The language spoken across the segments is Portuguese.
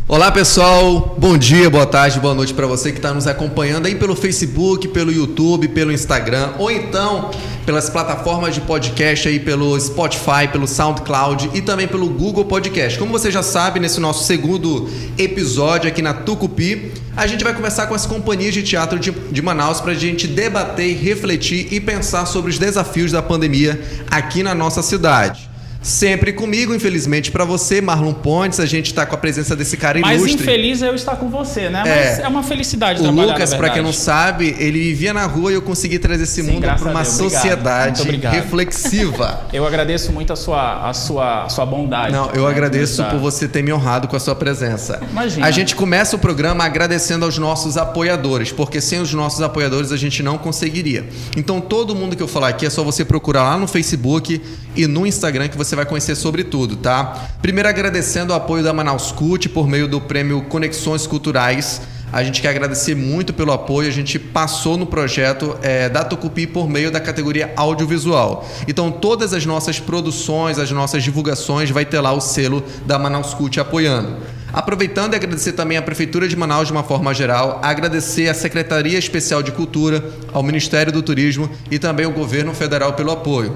Olá pessoal, bom dia, boa tarde, boa noite para você que está nos acompanhando aí pelo Facebook, pelo YouTube, pelo Instagram ou então pelas plataformas de podcast aí pelo Spotify, pelo SoundCloud e também pelo Google Podcast. Como você já sabe, nesse nosso segundo episódio aqui na Tucupi, a gente vai conversar com as companhias de teatro de Manaus para a gente debater, refletir e pensar sobre os desafios da pandemia aqui na nossa cidade. Sempre comigo, infelizmente para você, Marlon Pontes, a gente está com a presença desse cara ilustre. Mais infeliz eu estar com você, né? Mas é uma felicidade trabalhar, O Lucas, para quem não sabe, ele vivia na rua e eu consegui trazer esse mundo para uma sociedade reflexiva. Eu agradeço muito a sua bondade. Não, eu agradeço por você ter me honrado com a sua presença. Imagina. A gente começa o programa agradecendo aos nossos apoiadores, porque sem os nossos apoiadores a gente não conseguiria. Então todo mundo que eu falar aqui é só você procurar lá no Facebook e no Instagram que você vai conhecer sobre tudo, tá? Primeiro agradecendo o apoio da Manaus Cult por meio do prêmio Conexões Culturais. A gente quer agradecer muito pelo apoio. A gente passou no projeto da Tucupi por meio da categoria audiovisual. Então todas as nossas produções, as nossas divulgações vai ter lá o selo da Manaus Cult apoiando. Aproveitando e agradecer também à Prefeitura de Manaus de uma forma geral, agradecer à Secretaria Especial de Cultura, ao Ministério do Turismo e também ao Governo Federal pelo apoio.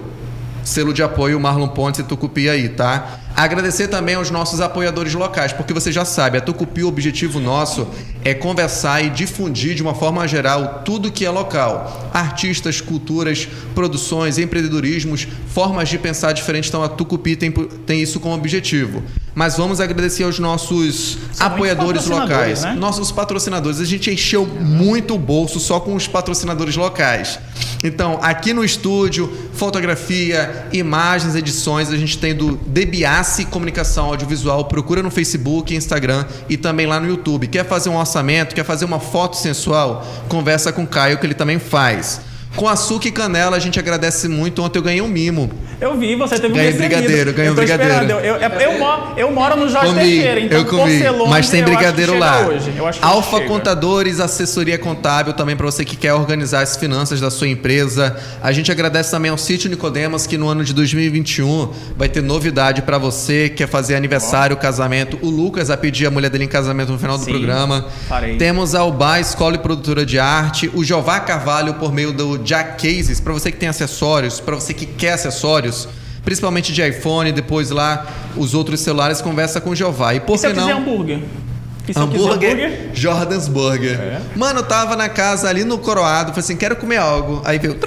Selo de apoio Marlon Pontes e Tucupi aí, tá? Agradecer também aos nossos apoiadores locais, porque você já sabe, a Tucupi, o objetivo nosso é conversar e difundir de uma forma geral tudo que é local. Artistas, culturas, produções, empreendedorismos, formas de pensar diferentes, então a Tucupi tem isso como objetivo. Mas vamos agradecer aos nossos apoiadores locais, né? Nossos patrocinadores. A gente encheu muito o bolso só com os patrocinadores locais. Então, aqui no estúdio, fotografia, imagens, edições, a gente tem do Debiassi Comunicação Audiovisual. Procura no Facebook, Instagram e também lá no YouTube. Quer fazer um orçamento, quer fazer uma foto sensual? Conversa com o Caio, que ele também faz. Com açúcar e canela, a gente agradece muito. Ontem eu ganhei um mimo. Eu vi, você teve ganhei um brigadeiro. Ganhei um brigadeiro. Eu moro no Jorge Teixeira, então eu comi, mas tem brigadeiro lá. Alfa chega. Contadores, assessoria contábil também para você que quer organizar as finanças da sua empresa. A gente agradece também ao Sítio Nicodemas, que no ano de 2021 vai ter novidade para você, quer fazer aniversário, casamento. O Lucas vai pedir a mulher dele em casamento no final do programa. Farei. Temos a Ubá, Escola e Produtora de Arte. O Jeová Carvalho, por meio do Jack Cases, para você que tem acessórios, para você que quer acessórios, principalmente de iPhone, depois lá os outros celulares, conversa com o Jeová. E por que não? Hambúrguer? Hambúrguer? Jordan's Burger. Mano, eu tava na casa ali no Coroado, falei assim, quero comer algo. Aí veio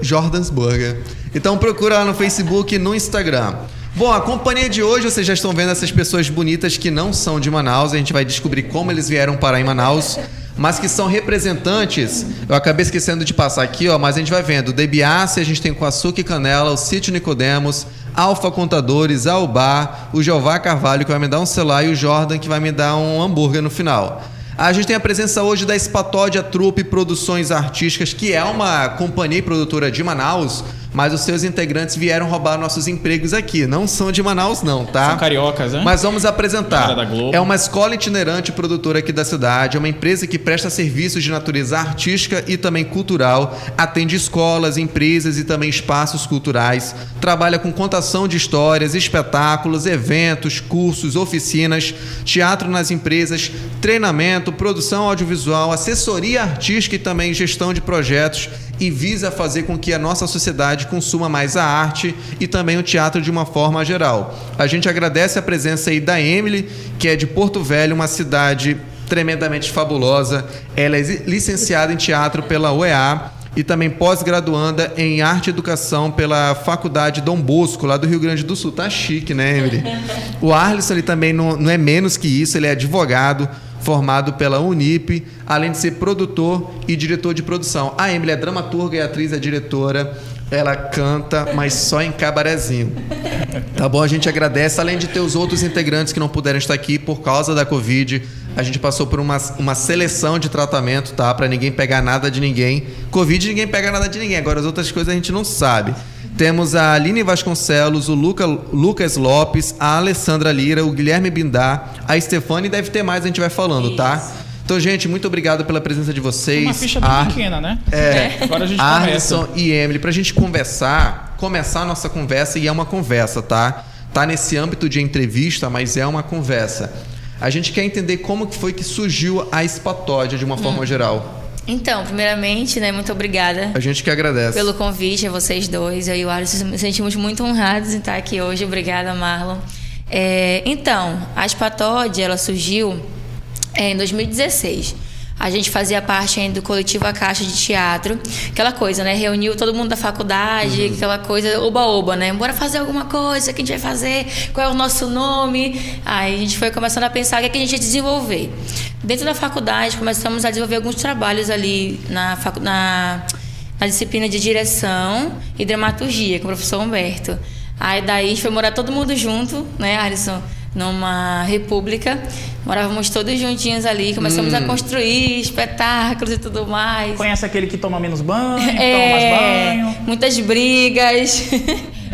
Jordan's Burger. Então procura lá no Facebook e no Instagram. Bom, a companhia de hoje, vocês já estão vendo essas pessoas bonitas que não são de Manaus. A gente vai descobrir como eles vieram parar em Manaus, mas que são representantes. Eu acabei esquecendo de passar aqui, ó, mas a gente vai vendo. O Debiassi, a gente tem com açúcar e canela, o Sítio Nicodemos, Alfa Contadores, a Ubá, o Jeová Carvalho, que vai me dar um celular, e o Jordan, que vai me dar um hambúrguer no final. A gente tem a presença hoje da Espatódia Trupe Produções Artísticas, que é uma companhia e produtora de Manaus, mas os seus integrantes vieram roubar nossos empregos aqui. Não são de Manaus não, tá? São cariocas, né? Mas vamos apresentar. É uma escola itinerante produtora aqui da cidade, é uma empresa que presta serviços de natureza artística e também cultural, atende escolas, empresas e também espaços culturais, trabalha com contação de histórias, espetáculos, eventos, cursos, oficinas, teatro nas empresas, treinamento, produção audiovisual, assessoria artística e também gestão de projetos, e visa fazer com que a nossa sociedade consuma mais a arte e também o teatro de uma forma geral. A gente agradece a presença aí da Emily, que é de Porto Velho, uma cidade tremendamente fabulosa. Ela é licenciada em teatro pela UEA e também pós-graduanda em arte e educação pela Faculdade Dom Bosco, lá do Rio Grande do Sul. Tá chique, né, Emily? O Arlisson, ele também não é menos que isso, ele é advogado, formado pela Unip, além de ser produtor e diretor de produção. A Emily é dramaturga e atriz, é diretora. Ela canta, mas só em cabarezinho. Tá bom? A gente agradece. Além de ter os outros integrantes que não puderam estar aqui por causa da Covid, a gente passou por uma seleção de tratamento, tá? Pra ninguém pegar nada de ninguém. Covid, ninguém pega nada de ninguém. Agora, as outras coisas a gente não sabe. Temos a Aline Vasconcelos, o Lucas Lopes, a Alessandra Lira, o Guilherme Bindar, a Stefane, deve ter mais, a gente vai falando, tá? Então, gente, muito obrigado pela presença de vocês. Uma ficha bem pequena, né? Agora a gente começa. Arlisson e Emily, pra gente começar a nossa conversa, e é uma conversa, tá? Tá nesse âmbito de entrevista, mas é uma conversa. A gente quer entender como que foi que surgiu a Espatódia de uma forma geral. Então, primeiramente, né, muito obrigada. A gente que agradece. Pelo convite a vocês dois. Eu e o Alisson nos sentimos muito honrados em estar aqui hoje. Obrigada, Marlon. Então, a Espatódia, ela surgiu em 2016. A gente fazia parte ainda do coletivo A Caixa de Teatro. Aquela coisa, né? Reuniu todo mundo da faculdade, aquela coisa oba-oba, né? Bora fazer alguma coisa, o que a gente vai fazer? Qual é o nosso nome? Aí a gente foi começando a pensar o que a gente ia desenvolver. Dentro da faculdade, começamos a desenvolver alguns trabalhos ali na disciplina de direção e dramaturgia, com o professor Humberto. Aí daí a gente foi morar todo mundo junto, né, Alisson? Numa república, morávamos todos juntinhos ali, começamos a construir espetáculos e tudo mais. Conhece aquele que toma menos banho, que toma mais banho? Muitas brigas,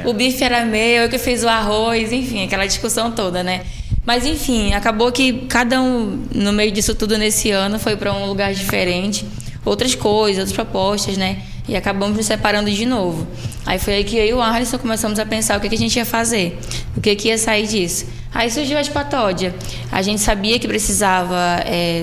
o bife era meu, eu que fiz o arroz, enfim, aquela discussão toda, né? Mas enfim, acabou que cada um, no meio disso tudo nesse ano, foi para um lugar diferente, outras coisas, outras propostas, né? E acabamos nos separando de novo. Aí foi aí que eu e o Alisson começamos a pensar o que a gente ia fazer, o que ia sair disso. Aí surgiu a Espatódia. A gente sabia que precisava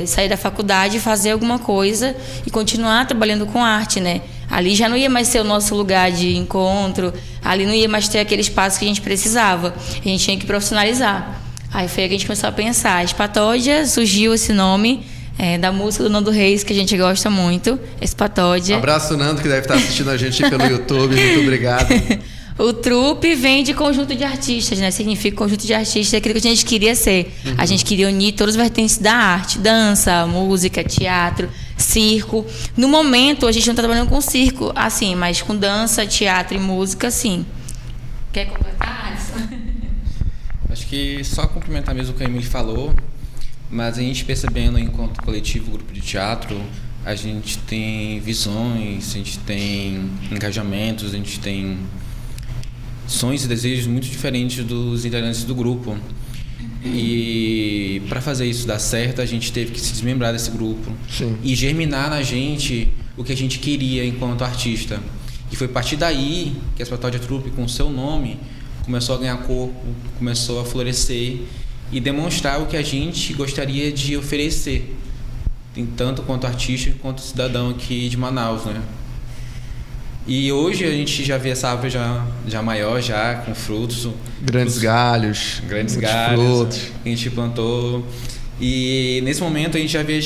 sair da faculdade e fazer alguma coisa e continuar trabalhando com arte, né? Ali já não ia mais ser o nosso lugar de encontro, ali não ia mais ter aquele espaço que a gente precisava. A gente tinha que profissionalizar. Aí foi aí que a gente começou a pensar. A Espatódia, surgiu esse nome da música do Nando Reis, que a gente gosta muito, Espatódia. Abraço, Nando, que deve estar assistindo a gente pelo YouTube. Muito obrigado. O trupe vem de conjunto de artistas, né? Significa conjunto de artistas, é aquilo que a gente queria ser. A gente queria unir todas as vertentes da arte, dança, música, teatro, circo. No momento, a gente não está trabalhando com circo, assim, mas com dança, teatro e música, sim. Quer completar, Alisson? Acho que só complementar mesmo o que a Emily falou, mas a gente percebendo enquanto coletivo, grupo de teatro, a gente tem visões, a gente tem engajamentos, a gente tem sonhos e desejos muito diferentes dos integrantes do grupo. E para fazer isso dar certo, a gente teve que se desmembrar desse grupo. Sim. E germinar na gente o que a gente queria enquanto artista. E foi a partir daí que a Espatódia Trupe, com o seu nome, começou a ganhar corpo, começou a florescer e demonstrar o que a gente gostaria de oferecer, tanto quanto artista quanto cidadão aqui de Manaus, né? E hoje a gente já vê essa árvore já maior, já com frutos. Grandes galhos. Grandes muitos galhos frutos. que a gente plantou. E nesse momento a gente já vê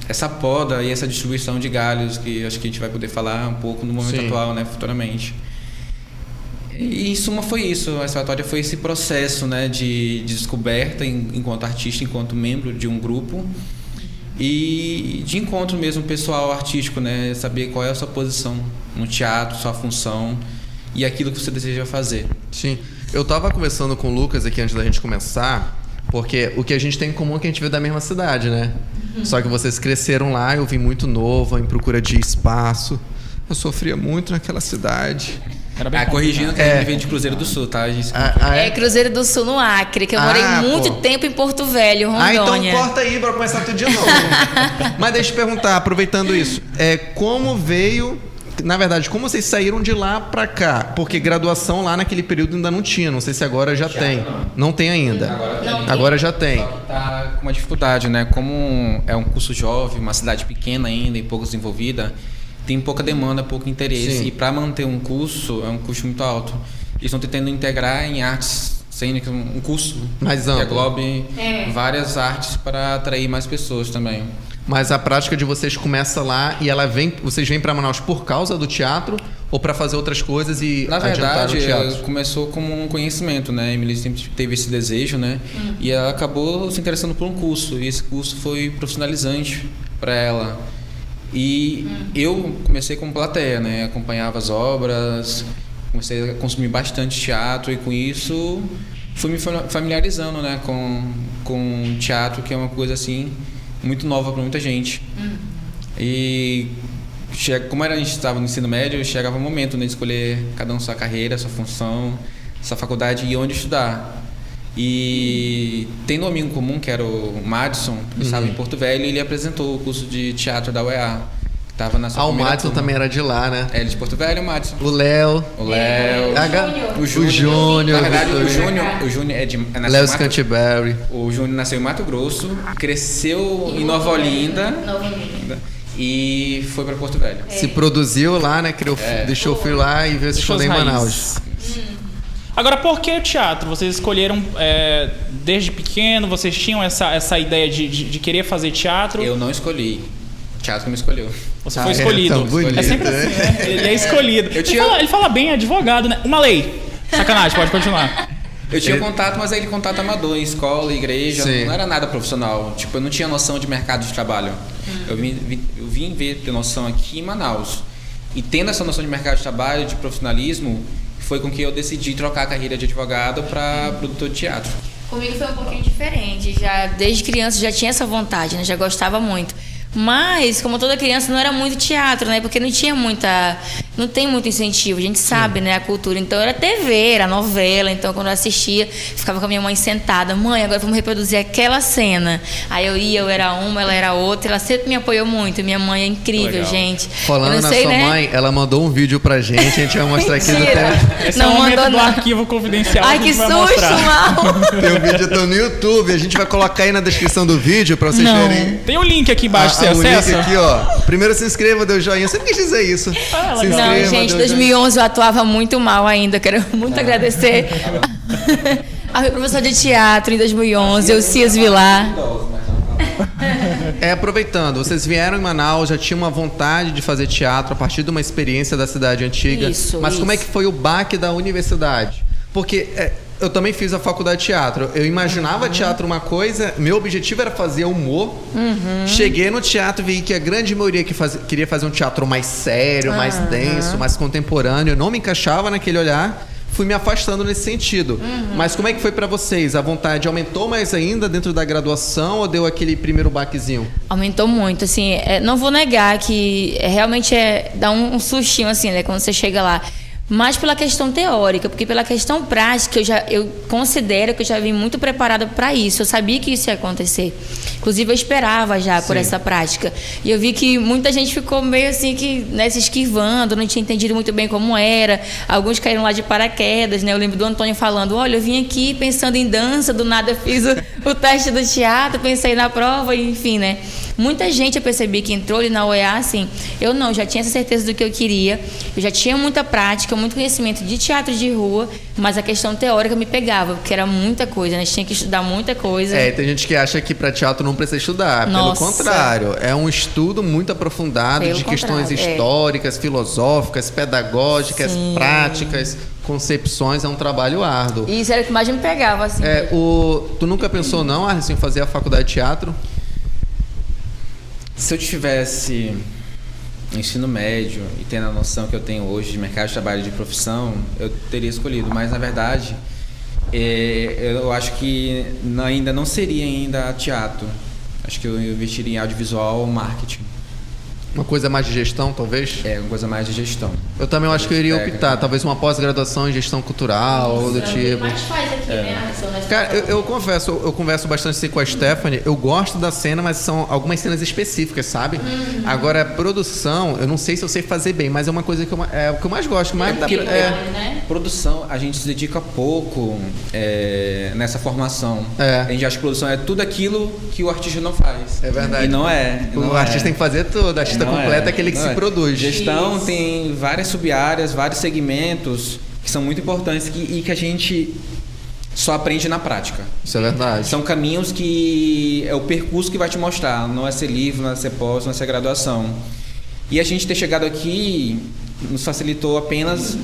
essa poda e essa distribuição de galhos, que acho que a gente vai poder falar um pouco no momento atual, né, futuramente. E em suma foi isso. A Espatódia foi esse processo, né, de descoberta enquanto artista, enquanto membro de um grupo. E de encontro mesmo pessoal artístico, né? Saber qual é a sua posição no teatro, sua função e aquilo que você deseja fazer. Sim. Eu estava conversando com o Lucas aqui antes da gente começar, porque o que a gente tem em comum é que a gente veio da mesma cidade, né? Só que vocês cresceram lá, eu vim muito novo, em procura de espaço. Eu sofria muito naquela cidade. Corrigindo que ele vem de Cruzeiro do Sul, tá? Cruzeiro do Sul, no Acre, que eu morei muito tempo em Porto Velho, Rondônia. Então corta aí pra começar tudo de novo. Mas deixa eu te perguntar, aproveitando isso, como veio... Na verdade, como vocês saíram de lá pra cá? Porque graduação lá naquele período ainda não tinha, não sei se agora já tem. Não tem ainda. Agora já tem. Só que tá com uma dificuldade, né? Como é um curso jovem, uma cidade pequena ainda e pouco desenvolvida, tem pouca demanda, pouco interesse. Sim. E para manter um curso, é um custo muito alto. Eles estão tentando integrar em artes cênicas um curso mais amplo, que englobe várias artes para atrair mais pessoas também. Mas a prática de vocês começa lá e vocês vêm para Manaus por causa do teatro ou para fazer outras coisas e na verdade o teatro? Começou como um conhecimento, né? A Emily sempre teve esse desejo, né? E ela acabou se interessando por um curso e esse curso foi profissionalizante para ela. E eu comecei como plateia, né? Acompanhava as obras, comecei a consumir bastante teatro e com isso fui me familiarizando, né? Com teatro, que é uma coisa assim muito nova para muita gente. E como a gente estava no ensino médio, chegava o momento, né, de escolher cada um sua carreira, sua função, sua faculdade e onde estudar. E tendo um amigo comum, que era o Madison, que estava em Porto Velho, ele apresentou o curso de teatro da UEA, Tava na sua o primeira Madison turma. também era de lá, né? É, ele de Porto Velho, o Madison. O Léo. O Júnior. Na verdade, o Júnior Léo Scantberry. O Júnior nasceu em Mato Grosso, cresceu em Nova Olinda. E foi para Porto Velho. Se produziu lá, né? Deixou o filho lá e veio se esconder em Manaus. Agora, por que o teatro? Vocês escolheram desde pequeno? Vocês tinham essa ideia de querer fazer teatro? Eu não escolhi. O teatro que me escolheu. Você foi escolhido. É, tão bonito, sempre assim, né? Ele é escolhido. tinha... ele fala bem advogado, né? Uma lei. Sacanagem, pode continuar. Eu tinha contato, mas aquele contato amador, em escola, igreja, não era nada profissional. Tipo, eu não tinha noção de mercado de trabalho. Eu vim ter noção aqui em Manaus. E tendo essa noção de mercado de trabalho, de profissionalismo, foi com que eu decidi trocar a carreira de advogado para produtor de teatro. Comigo foi um pouquinho diferente. Já desde criança já tinha essa vontade, né? Já gostava muito. Mas, como toda criança, não era muito teatro, né? Porque não tem muito incentivo, a gente sabe, né? A cultura. Então, era TV, era novela. Então, quando eu assistia, ficava com a minha mãe sentada. Mãe, agora vamos reproduzir aquela cena. Aí eu era uma, ela era outra. Ela sempre me apoiou muito. Minha mãe é incrível, gente. Falando na sua mãe, ela mandou um vídeo pra gente. A gente vai mostrar aqui no tempo. Esse é o momento do arquivo confidencial. Ai, que susto, Mal! Tem um vídeo no YouTube. A gente vai colocar aí na descrição do vídeo pra vocês verem. Tem o link aqui embaixo, você acessa. Link aqui, ó. Primeiro se inscreva, dê o joinha. Eu sempre quis dizer isso. Se inscreva, não, gente, em 2011 eu atuava muito mal ainda. Quero muito agradecer ao meu professor de teatro em 2011, o Cias Vilar. Aproveitando, vocês vieram em Manaus, já tinham uma vontade de fazer teatro a partir de uma experiência da cidade antiga. Mas como é que foi o baque da universidade? Porque eu também fiz a faculdade de teatro. Eu imaginava teatro uma coisa, meu objetivo era fazer humor. Cheguei no teatro e vi que a grande maioria queria fazer um teatro mais sério, mais denso, mais contemporâneo. Eu não me encaixava naquele olhar. Fui me afastando nesse sentido. Mas como é que foi pra vocês? A vontade aumentou mais ainda dentro da graduação ou deu aquele primeiro baquezinho? Aumentou muito, assim, não vou negar que realmente dá um sustinho, assim, né, quando você chega lá. Mas pela questão teórica, porque pela questão prática, eu considero que eu já vim muito preparada para isso. Eu sabia que isso ia acontecer. Inclusive, eu esperava já por essa prática. E eu vi que muita gente ficou meio assim, se esquivando, não tinha entendido muito bem como era. Alguns caíram lá de paraquedas, né? Eu lembro do Antônio falando, olha, eu vim aqui pensando em dança, do nada eu fiz o teste do teatro, pensei na prova, enfim, né? Muita gente eu percebi que entrou ali na UEA, assim, eu não, já tinha essa certeza do que eu queria, eu já tinha muita prática, muito conhecimento de teatro de rua, mas a questão teórica me pegava, porque era muita coisa, né? A gente tinha que estudar muita coisa. Tem gente que acha que para teatro não precisa estudar. Nossa. Pelo contrário, é um estudo muito aprofundado de questões históricas, filosóficas, pedagógicas, práticas, concepções, é um trabalho árduo. E isso era o que mais me pegava, assim. Tu nunca pensou, não, Arlis, em fazer a faculdade de teatro? Se eu tivesse ensino médio e tendo a noção que eu tenho hoje de mercado de trabalho de profissão, eu teria escolhido, mas na verdade eu acho que ainda não seria teatro. Acho que eu investiria em audiovisual ou marketing. Uma coisa mais de gestão, talvez? Uma coisa mais de gestão. Eu também acho que eu iria optar, talvez uma pós-graduação em gestão cultural ou do tipo. Mas faz aqui, né? Cara, eu converso bastante assim com a Stephanie, eu gosto da cena, mas são algumas cenas específicas, sabe? Agora, produção, eu não sei se eu sei fazer bem, mas é uma coisa que o que eu mais gosto. Produção, a gente se dedica pouco nessa formação. A gente acha que produção é tudo aquilo que o artista não faz. É verdade. E não é. O artista tem que fazer tudo, a artista completa é aquele que se produz. Gestão tem várias sub-áreas, vários segmentos que são muito importantes e que a gente só aprende na prática. Isso é verdade. São caminhos que é o percurso que vai te mostrar, não é ser livro, não é ser pós, não é ser graduação. E a gente ter chegado aqui nos facilitou apenas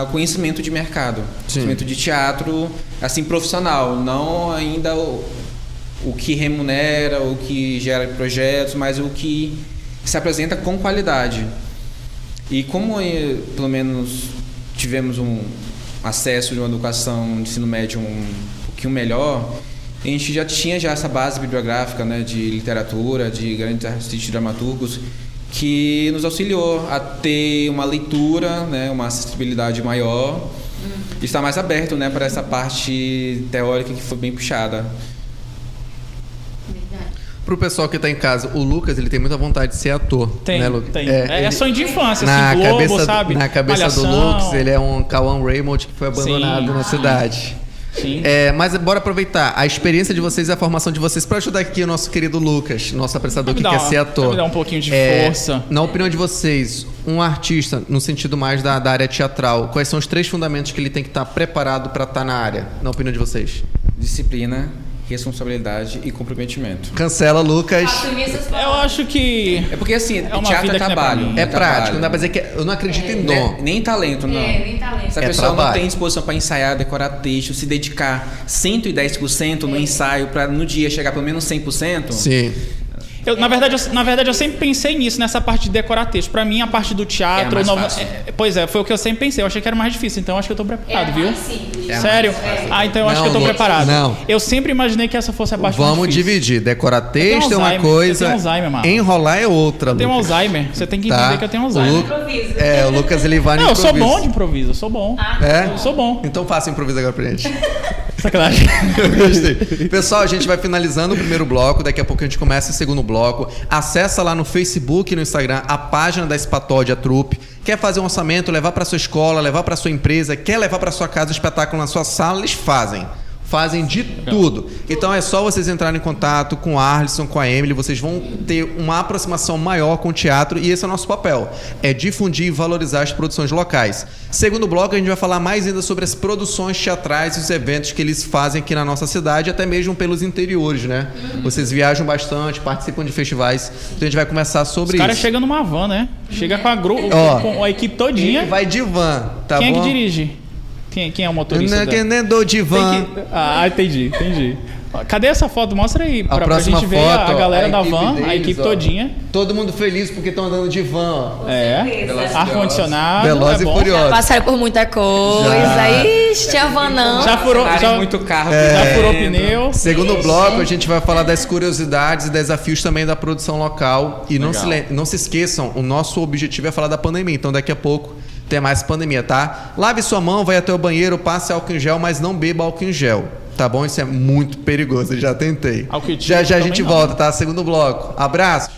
o conhecimento de mercado, conhecimento de teatro, assim, profissional, não ainda o que remunera, o que gera projetos, mas o que se apresenta com qualidade. E como pelo menos tivemos um acesso de uma educação de ensino médio um pouquinho melhor, a gente já tinha essa base bibliográfica, né, de literatura, de grandes artistas dramaturgos, que nos auxiliou a ter uma leitura, né, uma acessibilidade maior, e estar mais aberto, né, para essa parte teórica que foi bem puxada. Pro pessoal que tá em casa, o Lucas, ele tem muita vontade de ser ator. Tem, né, Lucas? tem. É, É sonho de infância, na assim, Globo, cabeça, sabe? Na cabeça do Malhação. Lucas, ele é um Cauã Raymond que foi abandonado Sim, na sim. cidade. Sim. Mas bora aproveitar a experiência de vocês e a formação de vocês para ajudar aqui o nosso querido Lucas, nosso apresentador que quer ser ator. Me dá um pouquinho de força. Na opinião de vocês, um artista, no sentido mais da área teatral, quais são os 3 fundamentos que ele tem que estar preparado para estar na área, na opinião de vocês? Disciplina, responsabilidade e comprometimento. Cancela, Lucas. Assumir essas Eu palavras. acho que... É porque assim, uma teatro vida é que não é pra trabalho. mim. É prático, trabalho. não dá pra dizer que eu não acredito em dom. Nem talento, não. Nem talento. Se a É pessoa trabalho. não tem disposição para ensaiar, decorar texto, se dedicar 110% no ensaio para no dia chegar pelo menos 100%, Sim. Na verdade, eu sempre pensei nisso, nessa parte de decorar texto. Pra mim, a parte do teatro... É mais fácil. Pois é, foi o que eu sempre pensei. Eu achei que era mais difícil, então acho que eu tô preparado, viu? Simples. Sério? Então eu acho que eu tô Não, preparado. não. Eu sempre imaginei que essa fosse a parte mais Vamos difícil. dividir. Decorar texto é uma Alzheimer, coisa, eu tenho Alzheimer, mano. enrolar é outra, Eu tenho Lucas. Alzheimer. Você tem que entender Tá? que eu tenho Alzheimer. O Lucas ele vai no Não, eu sou improviso. bom de improviso. Eu sou bom. É? Eu sou bom. Então faça improviso agora pra gente. Sacanagem. Eu gostei. Pessoal, a gente vai finalizando o primeiro bloco, daqui a pouco a gente começa o segundo bloco. Acessa lá no Facebook e no Instagram a página da Espatódia Trupe. Quer fazer um orçamento, levar para sua escola, levar para sua empresa, quer levar para sua casa o espetáculo na sua sala, eles fazem. Fazem de tudo. Então é só vocês entrarem em contato com o Arlisson, com a Emily, vocês vão ter uma aproximação maior com o teatro e esse é o nosso papel, é difundir e valorizar as produções locais. Segundo bloco, a gente vai falar mais ainda sobre as produções teatrais e os eventos que eles fazem aqui na nossa cidade, até mesmo pelos interiores, né? Vocês viajam bastante, participam de festivais, então a gente vai começar sobre Os caras isso. chegam numa van, né? Chega com Ó, com a equipe todinha. Ele vai de van, tá Quem bom? é que dirige? Quem é o motorista? Quem nem do de van. Tem que... entendi. Cadê essa foto? Mostra aí, A pra próxima gente ver a foto, galera a da equipe van, a deles, equipe ó. todinha. Todo mundo feliz porque estão andando de van, ó. Ar-condicionado. Veloz é e bom. furioso. Passaram por muita coisa. Ixi, tinha van não. Já furou, Cenário muito carro. já furou pneu. Segundo bloco, a gente vai falar das curiosidades e desafios também da produção local. E não se esqueçam, o nosso objetivo é falar da pandemia. Então, daqui a pouco tem mais pandemia, tá? Lave sua mão, vai até o banheiro, passe álcool em gel, mas não beba álcool em gel. Tá bom? Isso é muito perigoso, eu já tentei. Álcool em Já gel a gente também não. volta, tá? Segundo bloco. Abraço.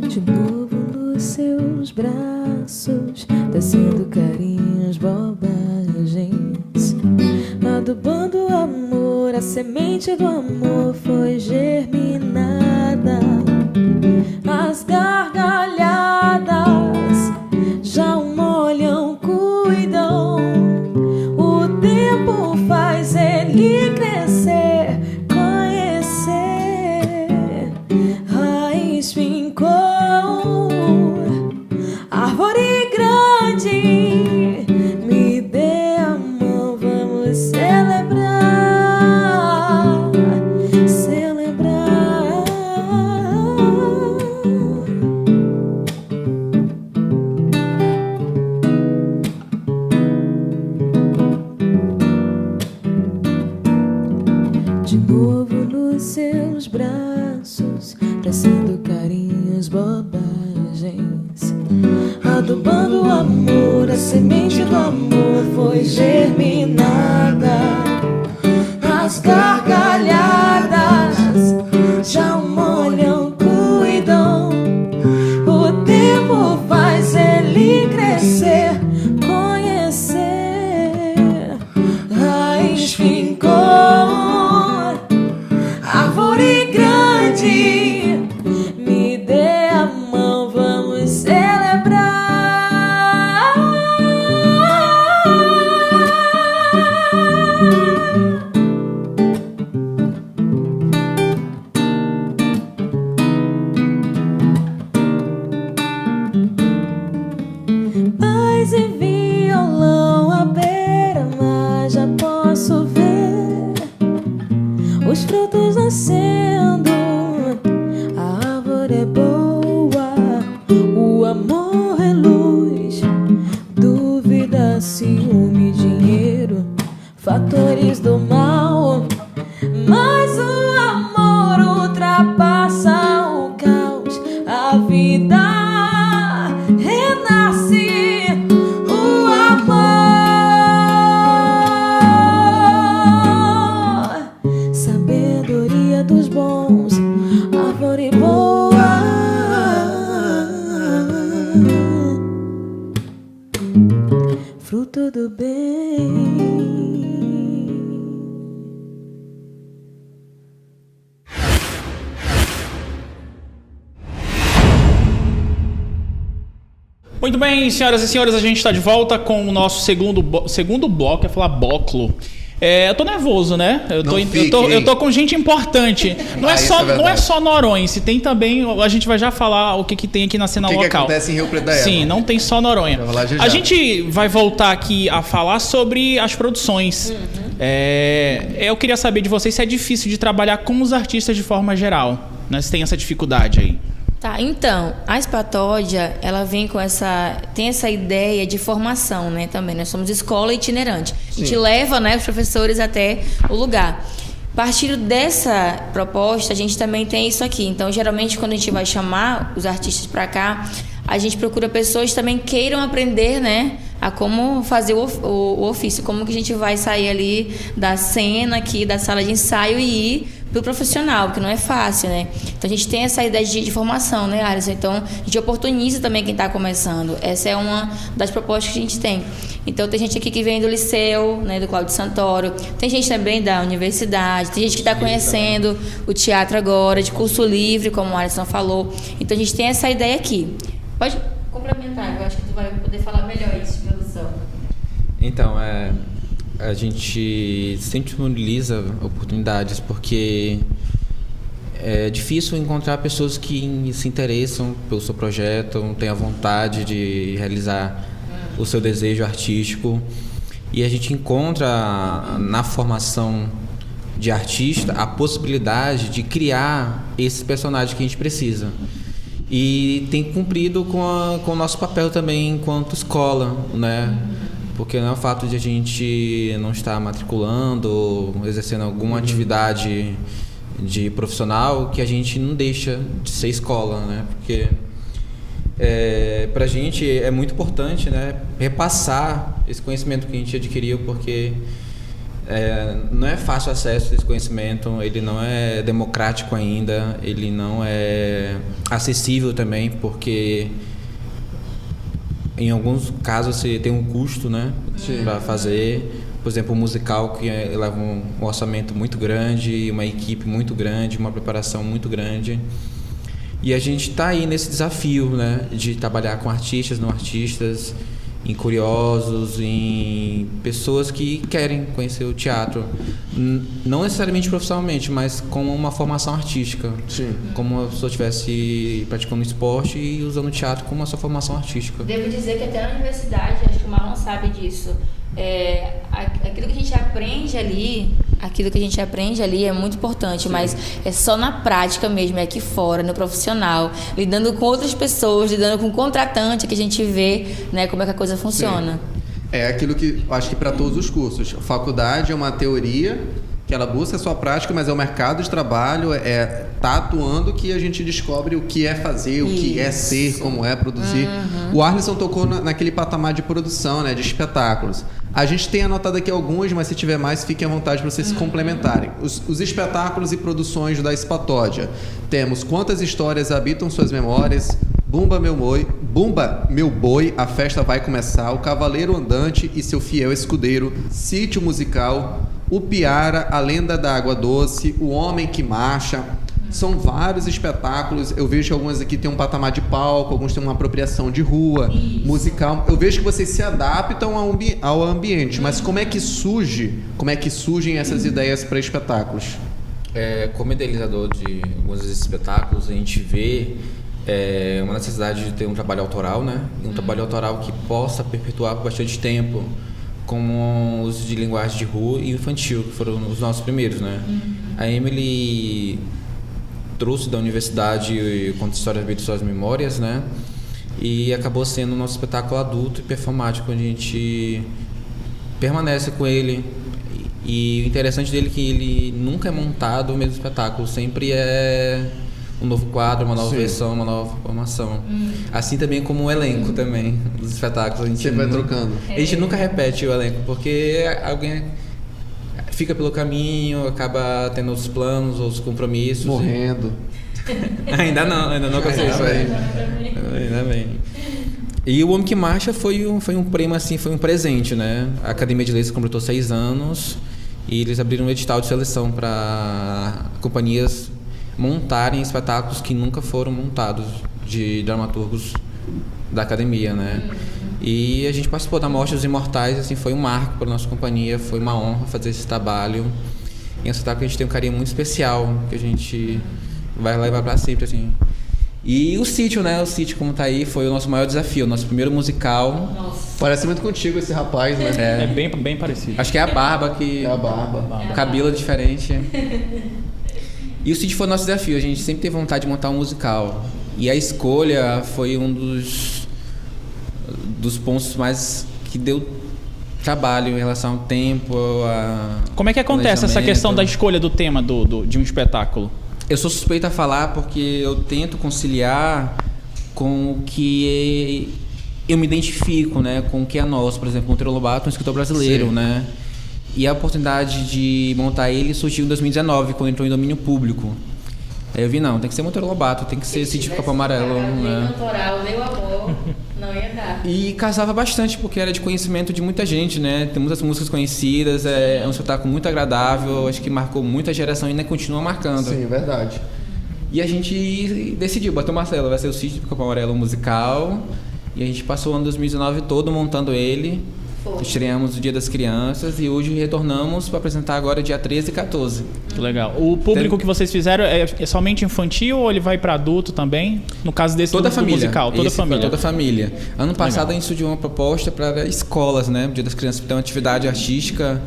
De novo nos seus braços, tecendo carinhos, bobagens, adubando o amor, a semente do amor foi germinada. As gargalhadas já o molham, cuidam. O tempo faz ele crescer, conhecer. Raiz fincou, árvore grande. Me dê a mão, vamos celebrar, celebrar. De novo nos seus braços, tecendo carinhos, bobagens, adubando o amor, a semente do amor foi germinada. As gargalhadas já o molham, cuidam. O tempo faz ele crescer, conhecer. Raiz fincou, árvore grande. Me dê a mão, vamos celebrar. fatores do mal, mas o amor ultrapassa o caos. A vida renasce, o amor, sabedoria dos bons, árvore boa, fruto do bem. Muito bem, senhoras e senhores, a gente está de volta com o nosso segundo bloco, é falar bóclo. Eu tô nervoso, né? Eu tô com gente importante. Não é só Noronha, tem também. A gente vai já falar o que tem aqui na cena local. O que acontece em Rio Preto da Eva? Sim, não tem só Noronha. A gente vai voltar aqui a falar sobre as produções. Eu queria saber de vocês se é difícil de trabalhar com os artistas de forma geral. Né? Se tem essa dificuldade aí. Tá, então, a Espatódia, ela vem com tem essa ideia de formação, né, também. Nós somos escola itinerante. A gente leva, né, os professores até o lugar. A partir dessa proposta, a gente também tem isso aqui. Então, geralmente, quando a gente vai chamar os artistas para cá, a gente procura pessoas que também queiram aprender, né, a como fazer o ofício, como que a gente vai sair ali da cena aqui, da sala de ensaio e ir pro profissional, que não é fácil, né? Então a gente tem essa ideia de formação, né, Alisson? Então a gente oportuniza também quem está começando. Essa é uma das propostas que a gente tem. Então tem gente aqui que vem do liceu, né, do Cláudio Santoro, tem gente também da universidade, tem gente que está conhecendo o teatro agora, de curso livre, como o Alisson falou. Então a gente tem essa ideia aqui. Pode complementar, eu acho que tu vai poder falar melhor isso, de produção. Então, a gente sempre disponibiliza oportunidades porque é difícil encontrar pessoas que se interessam pelo seu projeto, têm a vontade de realizar o seu desejo artístico. E a gente encontra na formação de artista a possibilidade de criar esses personagens que a gente precisa. E tem cumprido com o nosso papel também enquanto escola, né? Porque não é o fato de a gente não estar matriculando ou exercendo alguma atividade de profissional que a gente não deixa de ser escola, né? Porque pra gente é muito importante, né, repassar esse conhecimento que a gente adquiriu, porque não é fácil acesso a esse conhecimento, ele não é democrático ainda, ele não é acessível também, porque em alguns casos você tem um custo, né, para fazer. Por exemplo, um musical que leva um orçamento muito grande, uma equipe muito grande, uma preparação muito grande. E a gente está aí nesse desafio, né, de trabalhar com artistas, não artistas, em curiosos, em pessoas que querem conhecer o teatro, não necessariamente profissionalmente, mas com uma formação artística. Sim. Como a pessoa estivesse praticando esporte e usando o teatro como a sua formação artística. Devo dizer que até na universidade, acho que o Marlon sabe disso, aquilo que a gente aprende ali é muito importante. Sim. Mas é só na prática mesmo, é aqui fora, no profissional, lidando com outras pessoas, lidando com o contratante, que a gente vê, né, como é que a coisa funciona. Sim. É aquilo que eu acho que para todos os cursos. A faculdade é uma teoria que ela busca a sua prática, mas é o mercado de trabalho, tá atuando que a gente descobre o que é fazer, o que é ser, como é produzir. Uhum. O Arlisson tocou naquele patamar de produção, né, de espetáculos. A gente tem anotado aqui alguns, mas se tiver mais, fiquem à vontade para vocês se complementarem. Os espetáculos e produções da Espatódia. Temos Quantas Histórias Habitam Suas Memórias, Bumba Meu Boi, A Festa Vai Começar, O Cavaleiro Andante e Seu Fiel Escudeiro, Sítio Musical, O Piara, A Lenda da Água Doce, O Homem que Marcha. São vários espetáculos. Eu vejo que alguns aqui têm um patamar de palco, alguns têm uma apropriação de rua, musical. Eu vejo que vocês se adaptam ao ambiente, mas como é que surgem essas ideias para espetáculos? Como idealizador de alguns desses espetáculos, a gente vê uma necessidade de ter um trabalho autoral, né? Um trabalho autoral que possa perpetuar por bastante tempo, como os de linguagem de rua e infantil, que foram os nossos primeiros, né? A Emily trouxe da universidade Conta Histórias Habitam Suas Memórias, né? E acabou sendo o nosso espetáculo adulto e performático, onde a gente permanece com ele E o interessante dele é que ele nunca é montado o mesmo espetáculo, sempre é um novo quadro, uma nova versão, uma nova formação. Assim também como o elenco também dos espetáculos. A gente vai trocando. A gente nunca repete o elenco, porque alguém fica pelo caminho, acaba tendo outros planos, outros compromissos. Morrendo. Ainda não aconteceu isso aí. Ainda bem. E o Homem que Marcha foi um prêmio, assim, foi um presente, né? A Academia de Letras completou 6 anos e eles abriram um edital de seleção para companhias montarem espetáculos que nunca foram montados de dramaturgos da academia, né? E a gente participou da Morte dos Imortais, assim, foi um marco para nossa companhia, foi uma honra fazer esse trabalho. E é um espetáculo que a gente tem um carinho muito especial, que a gente vai levar para sempre, assim. E o Sítio, né? O Sítio, como tá aí, foi o nosso maior desafio, o nosso primeiro musical. Nossa. Parece muito contigo esse rapaz, né? É bem parecido. Acho que é a barba que... É a barba. O cabelo é diferente. E o Sítio foi o nosso desafio, a gente sempre teve vontade de montar um musical. E a escolha foi um dos pontos mais que deu trabalho em relação ao tempo, Como é que acontece essa questão da escolha do tema de um espetáculo? Eu sou suspeito a falar porque eu tento conciliar com o que eu me identifico, né? Com o que é nosso. Por exemplo, Monteiro Lobato é um escritor brasileiro, né? E a oportunidade de montar ele surgiu em 2019, quando entrou em domínio público. Aí eu vi, não, tem que ser Monteiro Lobato, tem que ser Sítio do Capão Amarelo. Né? Cantoral, meu amor, não ia dar. E casava bastante, porque era de conhecimento de muita gente, né? Tem muitas músicas conhecidas, é um espetáculo muito agradável, acho que marcou muita geração e ainda continua marcando. Sim, verdade. E a gente decidiu, bateu o Marcelo, vai ser o Sítio do Capão Amarelo musical. E a gente passou o ano 2019 todo montando ele. Estreamos o Dia das Crianças e hoje retornamos para apresentar agora dia 13 e 14. Que legal. O público que vocês fizeram é somente infantil ou ele vai para adulto também? No caso desse toda do família. Musical, toda a família. Toda a família. Ano passado a gente estudou uma proposta para escolas, né? O Dia das Crianças tem uma atividade artística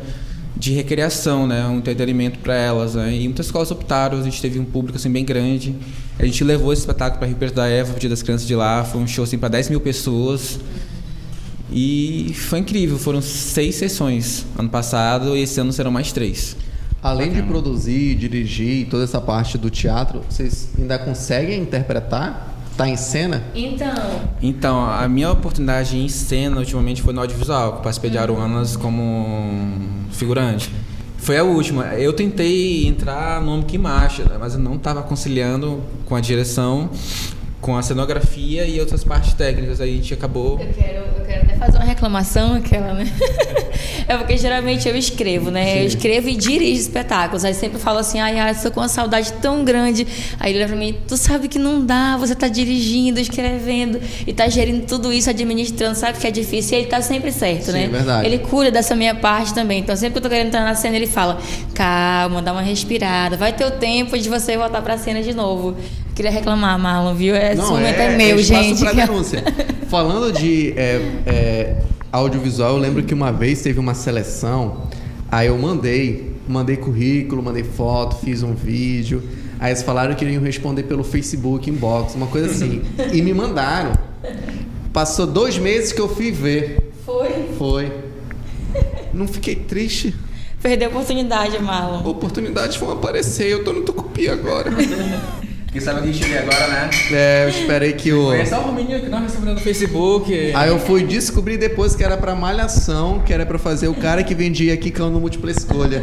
de recreação, né? Um entretenimento para elas, né? E muitas escolas optaram, a gente teve um público assim bem grande. A gente levou esse espetáculo para Rio Preto da Eva, o Dia das Crianças de lá, foi um show assim para 10 mil pessoas. E foi incrível, foram 6 sessões ano passado e esse ano serão mais 3. Além de produzir, dirigir e toda essa parte do teatro, vocês ainda conseguem interpretar? Tá em cena? Então, a minha oportunidade em cena ultimamente foi no audiovisual, que eu participei de Aruanas como figurante. Foi a última. Eu tentei entrar no Homem que Marcha, mas eu não estava conciliando com a direção, com a cenografia e outras partes técnicas. Aí a gente acabou... Eu quero até fazer uma reclamação, aquela, né? É porque geralmente eu escrevo, né? Sim. Eu escrevo e dirijo espetáculos. Aí sempre falo assim, ai, estou com uma saudade tão grande. Aí ele olha pra mim, tu sabe que não dá, você tá dirigindo, escrevendo e tá gerindo tudo isso, administrando, sabe que é difícil. E ele tá sempre certo, né? Sim, verdade. Ele cuida dessa minha parte também. Então sempre que eu tô querendo entrar na cena, ele fala, calma, dá uma respirada, vai ter o tempo de você voltar pra cena de novo. Queria reclamar, Marlon, viu? Esse momento é meu, gente. Pra denúncia. Falando de audiovisual, eu lembro que uma vez teve uma seleção, aí eu mandei currículo, mandei foto, fiz um vídeo, aí eles falaram que iriam responder pelo Facebook, inbox, uma coisa assim, e me mandaram. Passou 2 meses que eu fui ver. Foi. Não fiquei triste. Perdeu a oportunidade, Marlon. Oportunidades vão aparecer, eu tô no Tucupi agora. Quem sabe que a gente vê agora, né? Eu esperei que o... Foi só o menino que nós recebemos no Facebook. Aí eu fui descobrir depois que era pra Malhação, que era pra fazer o cara que vendia Kikão no Múltipla Escolha.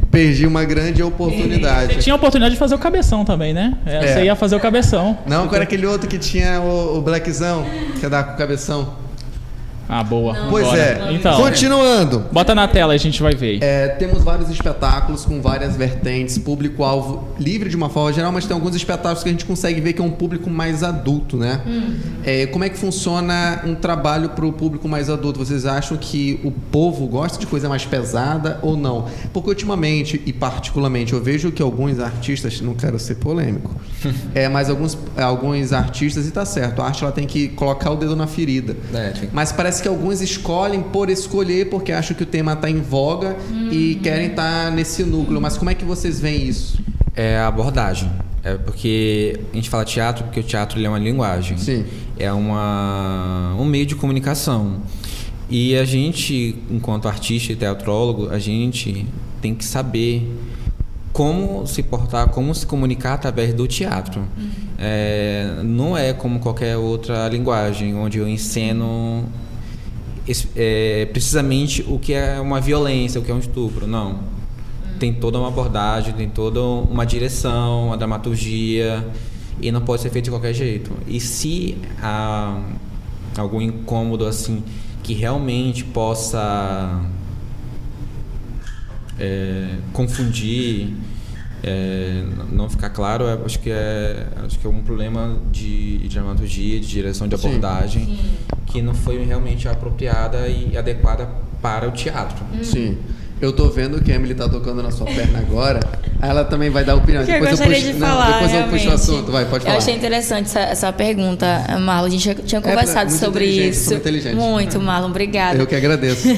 Perdi uma grande oportunidade. Você tinha a oportunidade de fazer o cabeção também, né? Você ia fazer o cabeção. Não, era aquele outro que tinha o Blackzão, que ia dar com o cabeção. Ah, boa. Não, pois bora. é. Então, continuando. Bota na tela e a gente vai ver. Temos vários espetáculos com várias vertentes, público-alvo livre de uma forma geral, mas tem alguns espetáculos que a gente consegue ver que é um público mais adulto, né? Como é que funciona um trabalho para o público mais adulto? Vocês acham que o povo gosta de coisa mais pesada ou não? Porque ultimamente, e particularmente, eu vejo que alguns artistas, não quero ser polêmico, mas alguns artistas, e tá certo, a arte ela tem que colocar o dedo na ferida. Mas parece que alguns escolhem por escolher, porque acham que o tema está em voga e querem estar nesse núcleo. Mas como é que vocês veem isso? É a abordagem. É porque a gente fala teatro, porque o teatro ele é uma linguagem. Sim. É um meio de comunicação. E a gente, enquanto artista e teatrólogo, a gente tem que saber como se portar, como se comunicar através do teatro. Não é como qualquer outra linguagem, onde eu ensino precisamente o que é uma violência, o que é um estupro. Não. Tem toda uma abordagem, tem toda uma direção, uma dramaturgia, e não pode ser feito de qualquer jeito. E se há algum incômodo assim que realmente possa confundir, não ficar claro, acho que é um problema de dramaturgia, de direção de abordagem. Sim. Que não foi realmente apropriada e adequada para o teatro. Sim. Eu tô vendo que a Emily tá tocando na sua perna agora. Ela também vai dar opinião. Depois eu puxo o assunto. Vai, pode falar. Eu achei interessante essa pergunta, Marlon. A gente tinha conversado sobre isso. Muito, Marlon. Obrigada. Eu que agradeço.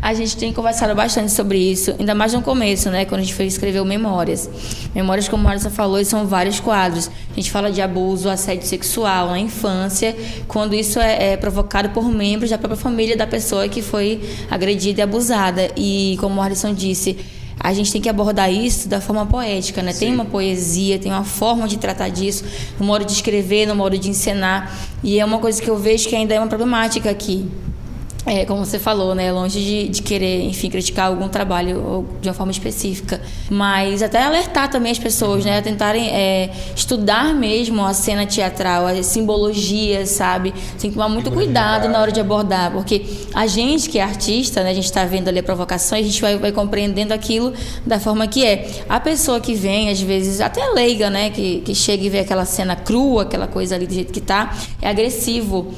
A gente tem conversado bastante sobre isso, ainda mais no começo, né? Quando a gente escreveu Memórias. Memórias, como a Marisa falou, são vários quadros. A gente fala de abuso, assédio sexual na infância, quando isso é provocado por membros da própria família da pessoa que foi agredida e abusada. E como o Alisson disse, a gente tem que abordar isso da forma poética, né? Sim. Tem uma poesia, tem uma forma de tratar disso, no modo de escrever, no modo de encenar. E é uma coisa que eu vejo que ainda é uma problemática aqui. Como você falou, né? Longe de querer, enfim, criticar algum trabalho de uma forma específica. Mas até alertar também as pessoas, né? A tentarem estudar mesmo a cena teatral, as simbologias, sabe? Tem que tomar muito cuidado na hora de abordar, porque a gente que é artista, né? A gente está vendo ali a provocação, a gente vai compreendendo aquilo da forma que é. A pessoa que vem, às vezes, até leiga, né? Que chega e vê aquela cena crua, aquela coisa ali do jeito que tá, é agressivo.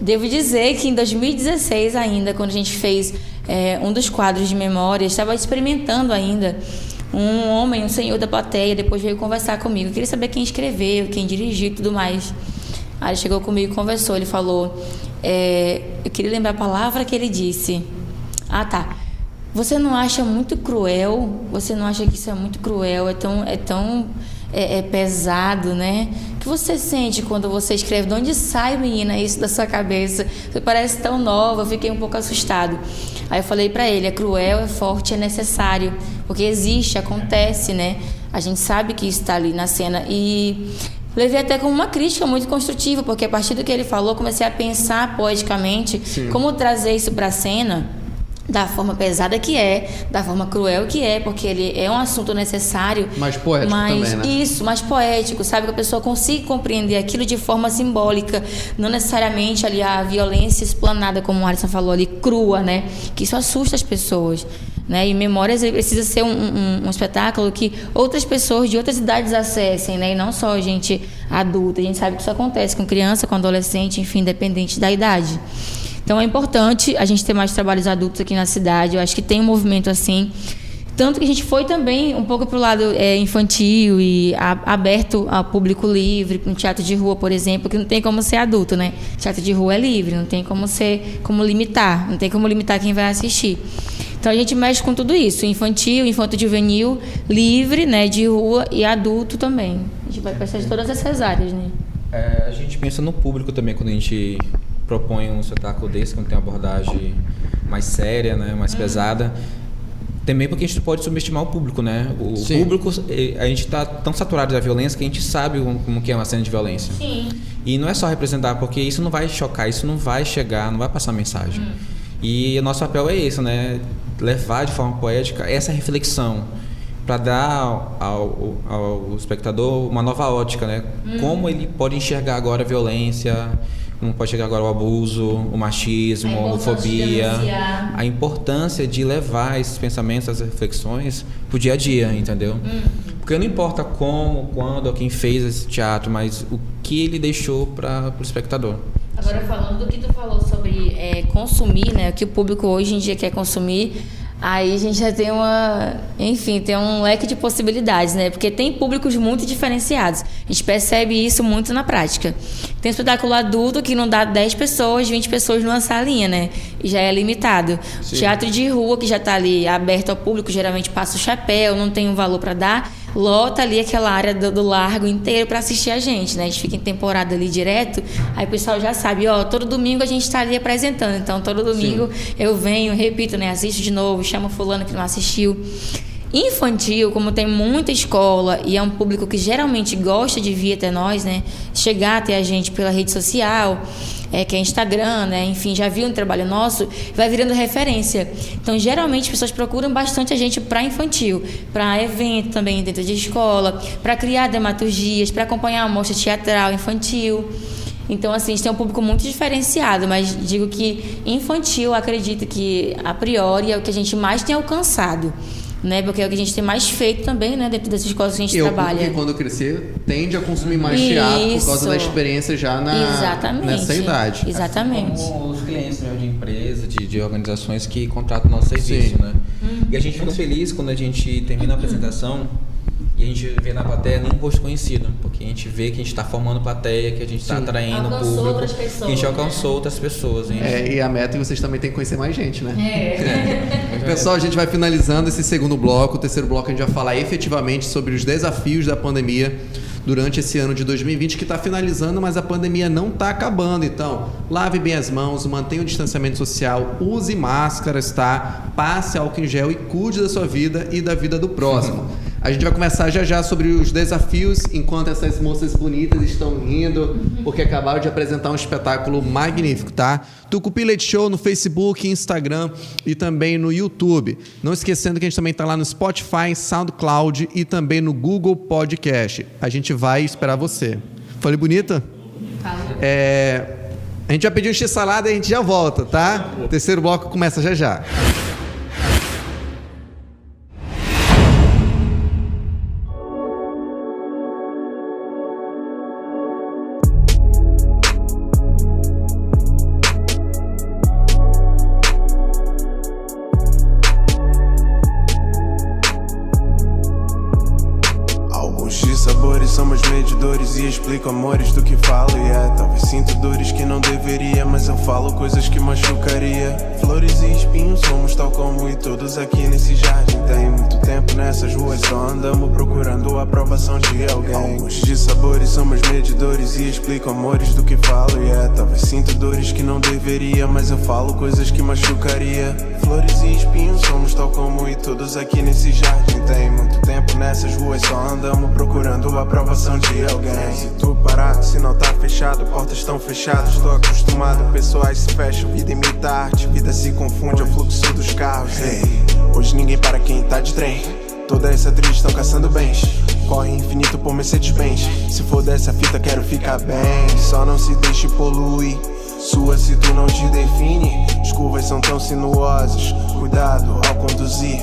Devo dizer que em 2016 ainda, quando a gente fez um dos quadros de memória, estava experimentando ainda, um homem, um senhor da plateia, depois veio conversar comigo. Eu queria saber quem escreveu, quem dirigiu e tudo mais. Aí ele chegou comigo e conversou, ele falou, eu queria lembrar a palavra que ele disse. Tá. Você não acha muito cruel? Você não acha que isso é muito cruel? É tão pesado, né? O que você sente quando você escreve? De onde sai, menina, isso da sua cabeça? Você parece tão nova. Eu fiquei um pouco assustado. Aí eu falei pra ele, é cruel, é forte, é necessário, porque existe, acontece, né? A gente sabe que isso está ali na cena. E levei até como uma crítica muito construtiva, porque a partir do que ele falou, comecei a pensar poeticamente como trazer isso pra cena da forma pesada que da forma cruel que porque ele é um assunto necessário. Mais poético também, né? Isso, mais poético, sabe? Que a pessoa consiga compreender aquilo de forma simbólica, não necessariamente ali a violência explanada, como o Alisson falou ali, crua, né? Que isso assusta as pessoas, né? E Memórias precisa ser um espetáculo que outras pessoas de outras idades acessem, né? E não só gente adulta. A gente sabe que isso acontece com criança, com adolescente, enfim, independente da idade. Então é importante a gente ter mais trabalhos adultos aqui na cidade. Eu acho que tem um movimento assim. Tanto que a gente foi também um pouco para o lado infantil e aberto ao público livre, no teatro de rua, por exemplo, que não tem como ser adulto, né? Teatro de rua é livre, não tem como limitar, não tem como limitar quem vai assistir. Então a gente mexe com tudo isso, infantil, infanto-juvenil, livre, né, de rua e adulto também. A gente vai pensar de todas essas áreas, né? A gente pensa no público também quando a gente propõe um espetáculo desse, quando tem uma abordagem mais séria, né, mais pesada. Também porque a gente pode subestimar o público, né? O público, a gente está tão saturado da violência que a gente sabe como que é uma cena de violência. Sim. E não é só representar, porque isso não vai chocar, isso não vai chegar, não vai passar mensagem. E o nosso papel é esse, né? Levar de forma poética essa reflexão para dar ao espectador uma nova ótica, né? Como ele pode enxergar agora a violência, como pode chegar agora o abuso, o machismo, a homofobia, a importância de levar esses pensamentos, essas reflexões pro dia a dia, entendeu? Porque não importa como, quando, quem fez esse teatro, mas o que ele deixou para o espectador. Agora, falando do que tu falou sobre consumir, né? O que o público hoje em dia quer consumir, aí a gente já tem tem um leque de possibilidades, né? Porque tem públicos muito diferenciados. A gente percebe isso muito na prática. Tem espetáculo adulto que não dá 10 pessoas, 20 pessoas numa salinha, né? E já é limitado. Sim. Teatro de rua, que já está ali aberto ao público, geralmente passa o chapéu, não tem um valor para dar. lota ali aquela área do largo inteiro para assistir a gente, né? A gente fica em temporada ali direto, aí o pessoal já sabe, ó, todo domingo a gente tá ali apresentando, então todo domingo eu venho, repito, né? Assisto de novo, chamo fulano que não assistiu. Infantil, como tem muita escola e é um público que geralmente gosta de vir até nós, né? Chegar até a gente pela rede social, que é Instagram, né? Enfim, já viu um trabalho nosso, vai virando referência. Então, geralmente, as pessoas procuram bastante a gente para infantil, para evento também dentro de escola, para criar dramaturgias, para acompanhar a mostra teatral infantil. Então, assim, a gente tem um público muito diferenciado, mas digo que infantil, acredito que, a priori, é o que a gente mais tem alcançado. Né? Porque é o que a gente tem mais feito também, né? Dentro das escolas que a gente trabalha. Porque quando crescer, tende a consumir mais teatro por causa da experiência já nessa idade. Exatamente. Assim como os clientes, né, de empresas, de organizações que contratam o nosso serviço, né? E a gente fica feliz quando a gente termina a apresentação e a gente vê na plateia nenhum rosto conhecido, porque a gente vê que a gente está formando plateia, que a gente está atraindo o público, outras pessoas, que a gente alcançou outras pessoas. E a meta é que vocês também têm que conhecer mais gente, né? Pessoal, a gente vai finalizando esse segundo bloco. O terceiro bloco a gente vai falar efetivamente sobre os desafios da pandemia durante esse ano de 2020, que está finalizando, mas a pandemia não está acabando. Então, lave bem as mãos, mantenha o distanciamento social, use máscaras, tá? Passe álcool em gel e cuide da sua vida e da vida do próximo. A gente vai conversar já sobre os desafios, enquanto essas moças bonitas estão rindo, porque acabaram de apresentar um espetáculo magnífico, tá? Tucupi Leite Show no Facebook, Instagram e também no YouTube. Não esquecendo que a gente também está lá no Spotify, SoundCloud e também no Google Podcast. A gente vai esperar você. Falei bonita? A gente vai pedir um x-salada e a gente já volta, tá? O terceiro bloco começa já. Explico amores do que falo, talvez sinto dores que não deveria, mas eu falo coisas que machucaria. Flores e espinhos somos tal como e todos aqui nesse jardim. Tem muito tempo nessas ruas, só andamos procurando a aprovação de alguém. Alguns de sabores somos medidores e explico amores do que falo, talvez sinto dores que não deveria, mas eu falo coisas que machucaria. Flores e espinhos somos tal como e todos aqui nesse jardim. Tem muito tempo nessas ruas, só andamos procurando a aprovação de alguém. Se tu parar, sinal tá fechado, portas estão fechadas, tô acostumado, pessoas se fecham, vida imita arte, vida se confunde ao fluxo dos carros. Hoje ninguém para quem tá de trem, toda essa trilha estão caçando bens, corre infinito por Mercedes-Benz. Se for dessa fita quero ficar bem, só não se deixe poluir, sua se tu não te define, as curvas são tão sinuosas, cuidado ao conduzir.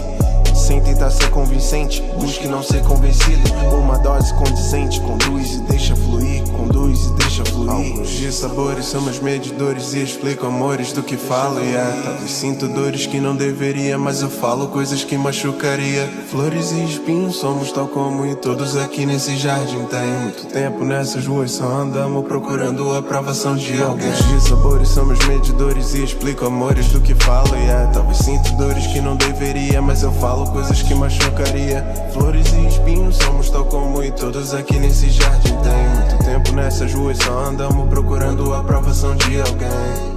Sem tentar ser convincente, busque não ser convencido. Uma dose condizente, conduz e deixa fluir, conduz e deixa fluir. Alguns de sabores são meus medidores e explico amores do que falo, talvez sinto dores que não deveria, mas eu falo coisas que machucaria. Flores e espinhos somos tal como e todos aqui nesse jardim. Tem muito tempo nessas ruas, só andamos procurando a aprovação de alguém. Alguns de sabores são meus medidores e explico amores do que falo, talvez sinto dores que não deveria, mas eu falo coisas que machucaria. Flores e espinhos somos tal como e todos aqui nesse jardim. Tem muito tempo nessas ruas, só andamos procurando a aprovação de alguém.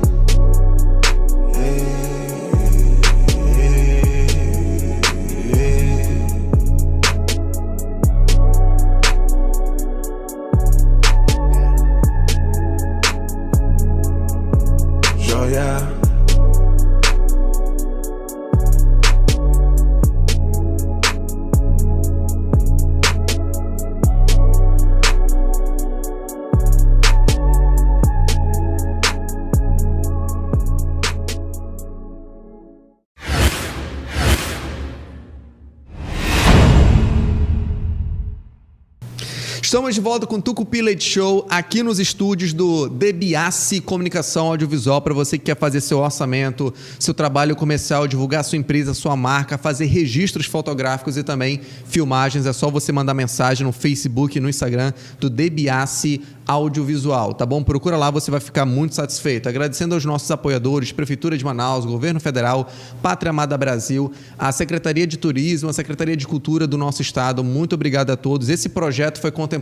Estamos de volta com o Tucupi Leite Show, aqui nos estúdios do DBAC Comunicação Audiovisual, para você que quer fazer seu orçamento, seu trabalho comercial, divulgar sua empresa, sua marca, fazer registros fotográficos e também filmagens. É só você mandar mensagem no Facebook e no Instagram do DBAC Audiovisual, tá bom? Procura lá, você vai ficar muito satisfeito. Agradecendo aos nossos apoiadores, Prefeitura de Manaus, Governo Federal, Pátria Amada Brasil, a Secretaria de Turismo, a Secretaria de Cultura do nosso estado. Muito obrigado a todos. Esse projeto foi contemplado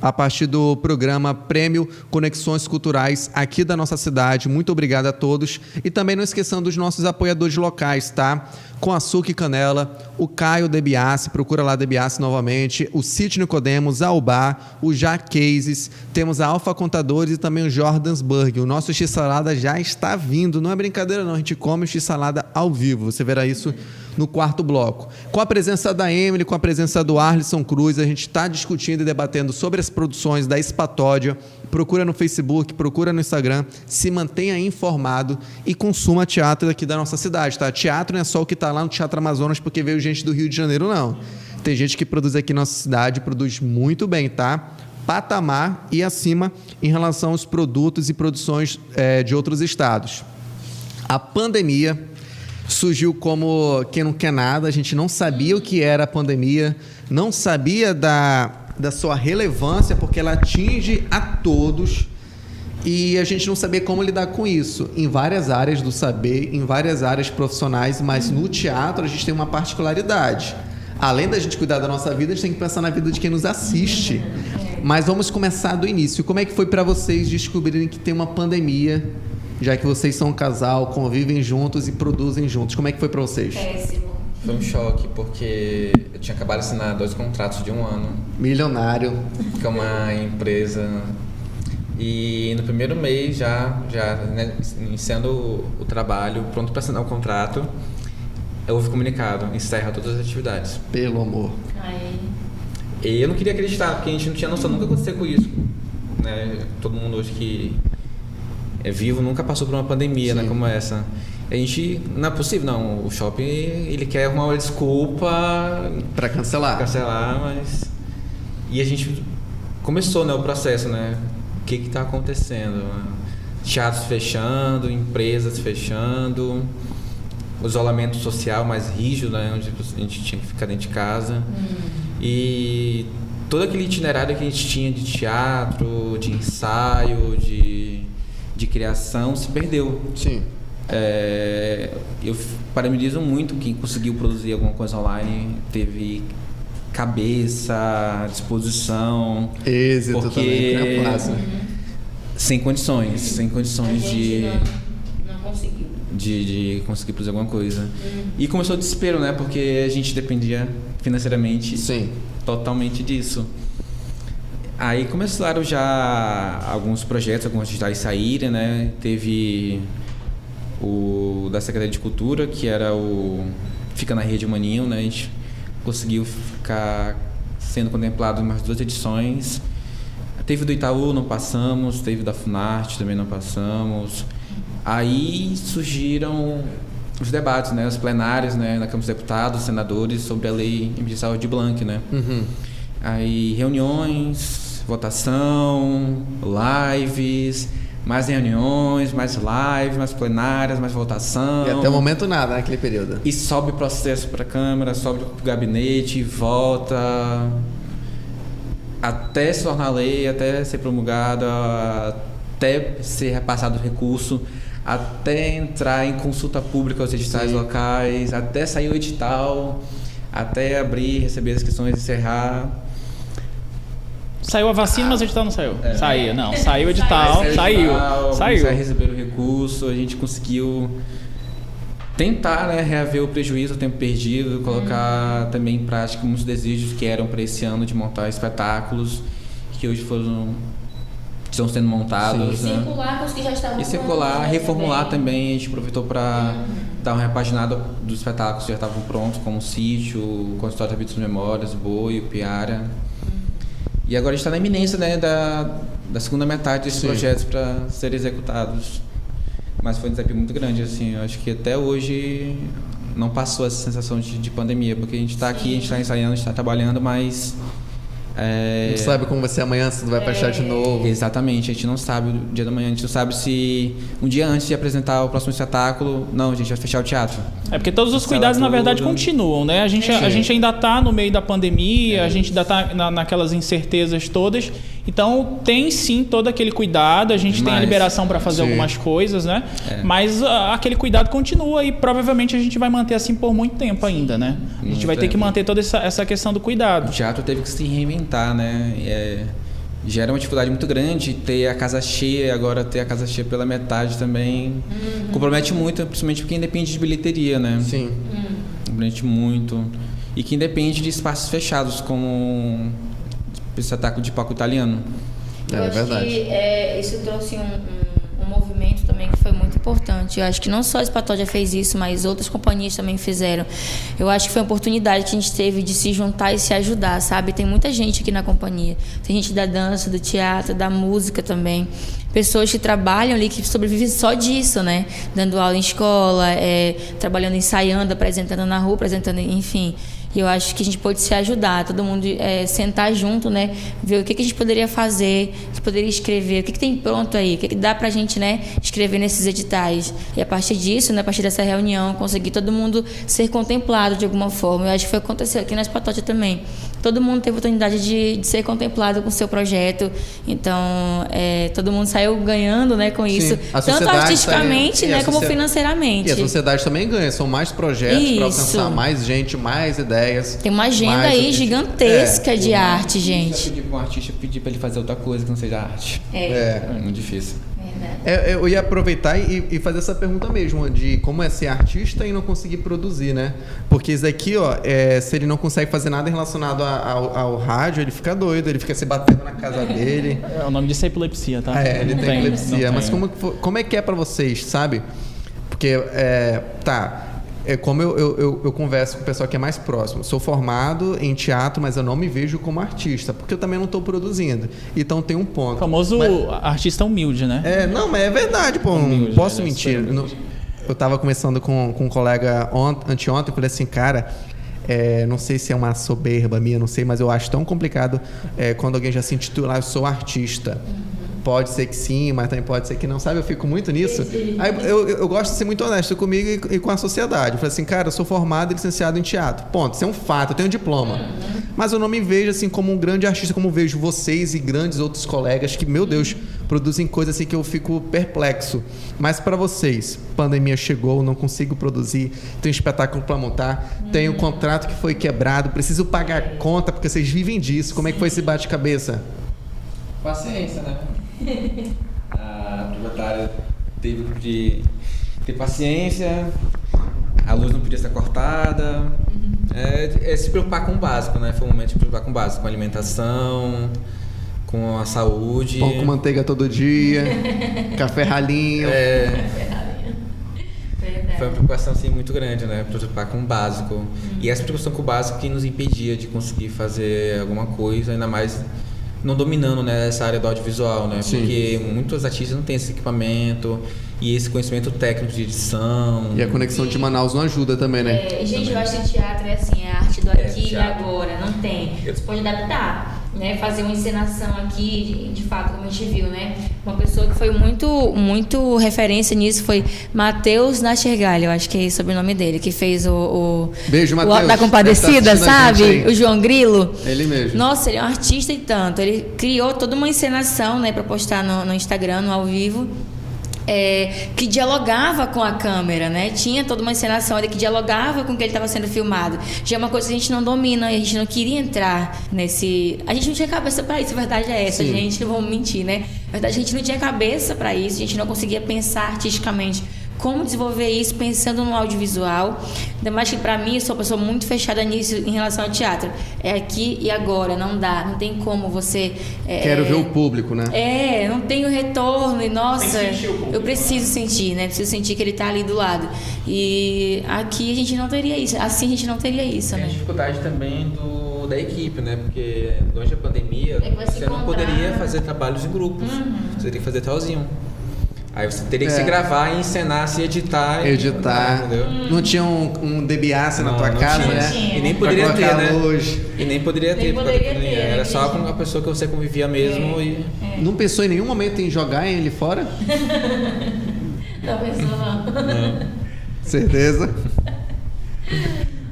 a partir do programa Prêmio Conexões Culturais aqui da nossa cidade. Muito obrigado a todos. E também não esqueçando dos nossos apoiadores locais, tá? Com Açúcar e Canela, o Caio DBAC, procura lá DBAC novamente, o Sítio Nicodemos, a Ubá, o Jacases, temos a Alfa Contadores e também o Jordansburg. O nosso X-Salada já está vindo, não é brincadeira não, a gente come o X-Salada ao vivo, você verá isso no quarto bloco. Com a presença da Emily, com a presença do Arlisson Cruz, a gente está discutindo e debatendo sobre as produções da Espatódia. Procura no Facebook, procura no Instagram, se mantenha informado e consuma teatro aqui da nossa cidade, tá? Teatro não é só o que está lá no Teatro Amazonas porque veio gente do Rio de Janeiro, não. Tem gente que produz aqui na nossa cidade, produz muito bem, tá? Patamar e acima em relação aos produtos e produções de outros estados. A pandemia surgiu como quem não quer nada, a gente não sabia o que era a pandemia, não sabia da sua relevância, porque ela atinge a todos e a gente não sabia como lidar com isso em várias áreas do saber, em várias áreas profissionais, mas no teatro a gente tem uma particularidade. Além da gente cuidar da nossa vida, a gente tem que pensar na vida de quem nos assiste. Mas vamos começar do início. Como é que foi para vocês descobrirem que tem uma pandemia, já que vocês são um casal, convivem juntos e produzem juntos? Como é que foi para vocês? Péssimo. Foi um choque, porque eu tinha acabado de assinar 2 contratos de 1 ano. Milionário. Com uma empresa. E no primeiro mês, já né, iniciando o trabalho, pronto para assinar o contrato, houve comunicado, encerra todas as atividades. Pelo amor. Ai. E eu não queria acreditar, porque a gente não tinha noção, nunca aconteceu com isso. Né? Todo mundo hoje que é vivo nunca passou por uma pandemia, né, como essa. A gente, não é possível, não. O shopping, ele quer uma desculpa para cancelar, mas... E a gente começou, né, o processo, né? O que está acontecendo? Teatros fechando, empresas fechando, o isolamento social mais rígido, né, onde a gente tinha que ficar dentro de casa. E todo aquele itinerário que a gente tinha de teatro, de ensaio, de criação, se perdeu. Sim. Eu parabenizo muito quem conseguiu produzir alguma coisa online, teve cabeça, disposição, êxito porque também, é fácil. Sem condições de não conseguiu. De conseguir produzir alguma coisa. E começou o desespero, né? Porque a gente dependia financeiramente totalmente disso. Aí começaram já alguns projetos, alguns digitais saírem, né? Teve o da Secretaria de Cultura, que era o Fica na Rede Maninho, né? A gente conseguiu ficar sendo contemplado em umas 2 edições. Teve do Itaú, não passamos. Teve da Funarte, também não passamos. Aí surgiram os debates, né? Os plenários, né? Na Câmara dos Deputados, senadores, sobre a lei emergencial de Blanc, né? Aí reuniões, votação, lives, mais reuniões, mais lives, mais plenárias, mais votação. E até o momento nada naquele período. E sobe o processo para a Câmara, sobe para o gabinete, volta, até se tornar lei, até ser promulgada, até ser repassado o recurso, até entrar em consulta pública aos editais locais, até sair o edital, até abrir, receber as questões, encerrar. Saiu a vacina, mas o edital não saiu. Saiu o edital, saiu. Receber o recurso, a gente conseguiu tentar, né, reaver o prejuízo, o tempo perdido, colocar também em prática muitos desejos que eram para esse ano de montar espetáculos que hoje estão sendo montados. Né? Circular, os que já estavam. E circular, reformular também. A gente aproveitou para dar uma repaginada dos espetáculos que já estavam prontos, como o Sítio, o Consultório de Habitos e Memórias, o Boi, o Piara. E agora a gente está na iminência, né, da segunda metade desses projetos para serem executados. Mas foi um desafio muito grande, assim. Eu acho que até hoje não passou essa sensação de pandemia, porque a gente está aqui, a gente está ensaiando, a gente está trabalhando, mas Não sabe como vai ser amanhã, se tu vai fechar de novo. Exatamente, a gente não sabe o dia da manhã, a gente não sabe se um dia antes de apresentar o próximo espetáculo, não, a gente vai fechar o teatro. Porque todos os cuidados, na verdade, continuam, né? A gente ainda está no meio da pandemia, a gente ainda está naquelas incertezas todas. Então, tem sim todo aquele cuidado, a gente tem a liberação para fazer algumas coisas, né? Mas aquele cuidado continua e provavelmente a gente vai manter assim por muito tempo ainda, né? A gente vai ter que manter toda essa questão do cuidado. O teatro teve que se reinventar, né? Gera uma dificuldade muito grande ter a casa cheia, agora ter a casa cheia pela metade também compromete muito, principalmente quem depende de bilheteria, né? Sim. Compromete muito. E quem depende de espaços fechados, como esse espetáculo de palco italiano. Eu acho que isso trouxe um movimento também que foi muito importante. Eu acho que não só a Espatódia fez isso, mas outras companhias também fizeram. Eu acho que foi uma oportunidade que a gente teve de se juntar e se ajudar, sabe? Tem muita gente aqui na companhia. Tem gente da dança, do teatro, da música também. Pessoas que trabalham ali, que sobrevivem só disso, né? Dando aula em escola, trabalhando, ensaiando, apresentando na rua, apresentando, enfim. E eu acho que a gente pode se ajudar, todo mundo sentar junto, né? Ver o que a gente poderia fazer, o que poderia escrever, o que tem pronto aí, o que dá pra gente, né, escrever nesses editais. E a partir disso, né, a partir dessa reunião, conseguir todo mundo ser contemplado de alguma forma. Eu acho que foi acontecer aqui na Espatódia também. Todo mundo teve a oportunidade de ser contemplado com o seu projeto. Então, todo mundo saiu ganhando, né, com isso. Tanto artisticamente, né, como financeiramente. E a sociedade também ganha. São mais projetos para alcançar mais gente, mais ideias. Tem uma agenda aí gigantesca de arte, gente. Se pedir para um artista, pedir para ele fazer outra coisa que não seja arte. É muito difícil. Eu ia aproveitar e fazer essa pergunta mesmo, de como é ser artista e não conseguir produzir, né? Porque isso daqui, se ele não consegue fazer nada relacionado ao rádio, ele fica doido, ele fica se batendo na casa dele. O nome disso é epilepsia, tá? Ele tem epilepsia. Mas como é que é pra vocês, sabe? Porque, como eu converso com o pessoal que é mais próximo. Sou formado em teatro, mas eu não me vejo como artista, porque eu também não estou produzindo. Então tem um ponto. O famoso artista humilde, né? Mas é verdade, pô. Humilde, não posso mentir. Eu estava conversando com um colega anteontem e falei assim, cara, não sei se é uma soberba minha, não sei, mas eu acho tão complicado quando alguém já se intitula, eu sou artista. Pode ser que sim, mas também pode ser que não, sabe? Eu fico muito nisso. Aí eu gosto de ser muito honesto comigo e com a sociedade. Eu falei assim, cara, eu sou formado e licenciado em teatro. Ponto. Isso é um fato, eu tenho um diploma. Mas eu não me vejo assim como um grande artista, como vejo vocês e grandes outros colegas que, meu Deus, produzem coisas assim que eu fico perplexo. Mas para vocês, pandemia chegou, não consigo produzir, tenho espetáculo para montar, tenho um contrato que foi quebrado, preciso pagar a conta porque vocês vivem disso. Como é que foi esse bate-cabeça? Paciência, né? A proprietária teve de ter paciência, a luz não podia ser cortada. Se preocupar com o básico, né? Foi um momento de se preocupar com o básico, com a alimentação, com a saúde. Pão com manteiga todo dia, café ralinho. Foi uma preocupação assim, muito grande, né? Preocupar com o básico. E essa preocupação com o básico que nos impedia de conseguir fazer alguma coisa, ainda mais não dominando, né, essa área do audiovisual, né? Sim. Porque muitos artistas não têm esse equipamento e esse conhecimento técnico de edição. E a conexão de Manaus não ajuda também, né? Gente, eu acho que teatro é assim, é a arte do aqui e agora, não tem. Você pode adaptar, né? Fazer uma encenação aqui, de fato, como a gente viu, né? Uma pessoa que foi muito referência nisso foi Matheus Nastergalli, eu acho que é o sobrenome dele, que fez Beijo, Matheus. Da Compadecida, sabe? O João Grilo. Ele mesmo. Nossa, ele é um artista e tanto. Ele criou toda uma encenação, né, para postar no Instagram, no ao vivo. Que dialogava com a câmera, né? Tinha toda uma encenação ali que dialogava com o que ele estava sendo filmado. Já é uma coisa que a gente não domina e a gente não queria entrar nesse... A gente não tinha cabeça para isso, a verdade é essa, gente, não vamos mentir, né? A verdade, a gente não tinha cabeça para isso, a gente não conseguia pensar artisticamente como desenvolver isso pensando no audiovisual. Ainda mais que para mim, eu sou uma pessoa muito fechada nisso em relação ao teatro. É aqui e agora, não dá, não tem como você... Quero ver o público, né? Não tem o retorno e, nossa, eu preciso sentir, né? Preciso sentir que ele tá ali do lado. E aqui a gente não teria isso, assim a gente não teria isso, né? Tem a dificuldade também da equipe, né? Porque durante a pandemia, você não poderia fazer trabalhos em grupos, você teria que fazer sozinho. Aí você teria que se gravar, encenar, se editar. Entendeu? Não tinha um DBAC na tua casa, tinha, né? tinha. E nem poderia ter, né? Luz. E nem poderia ter. Era só com a pessoa que você convivia mesmo. Não pensou em nenhum momento em jogar ele fora? Não pensou, não. Certeza?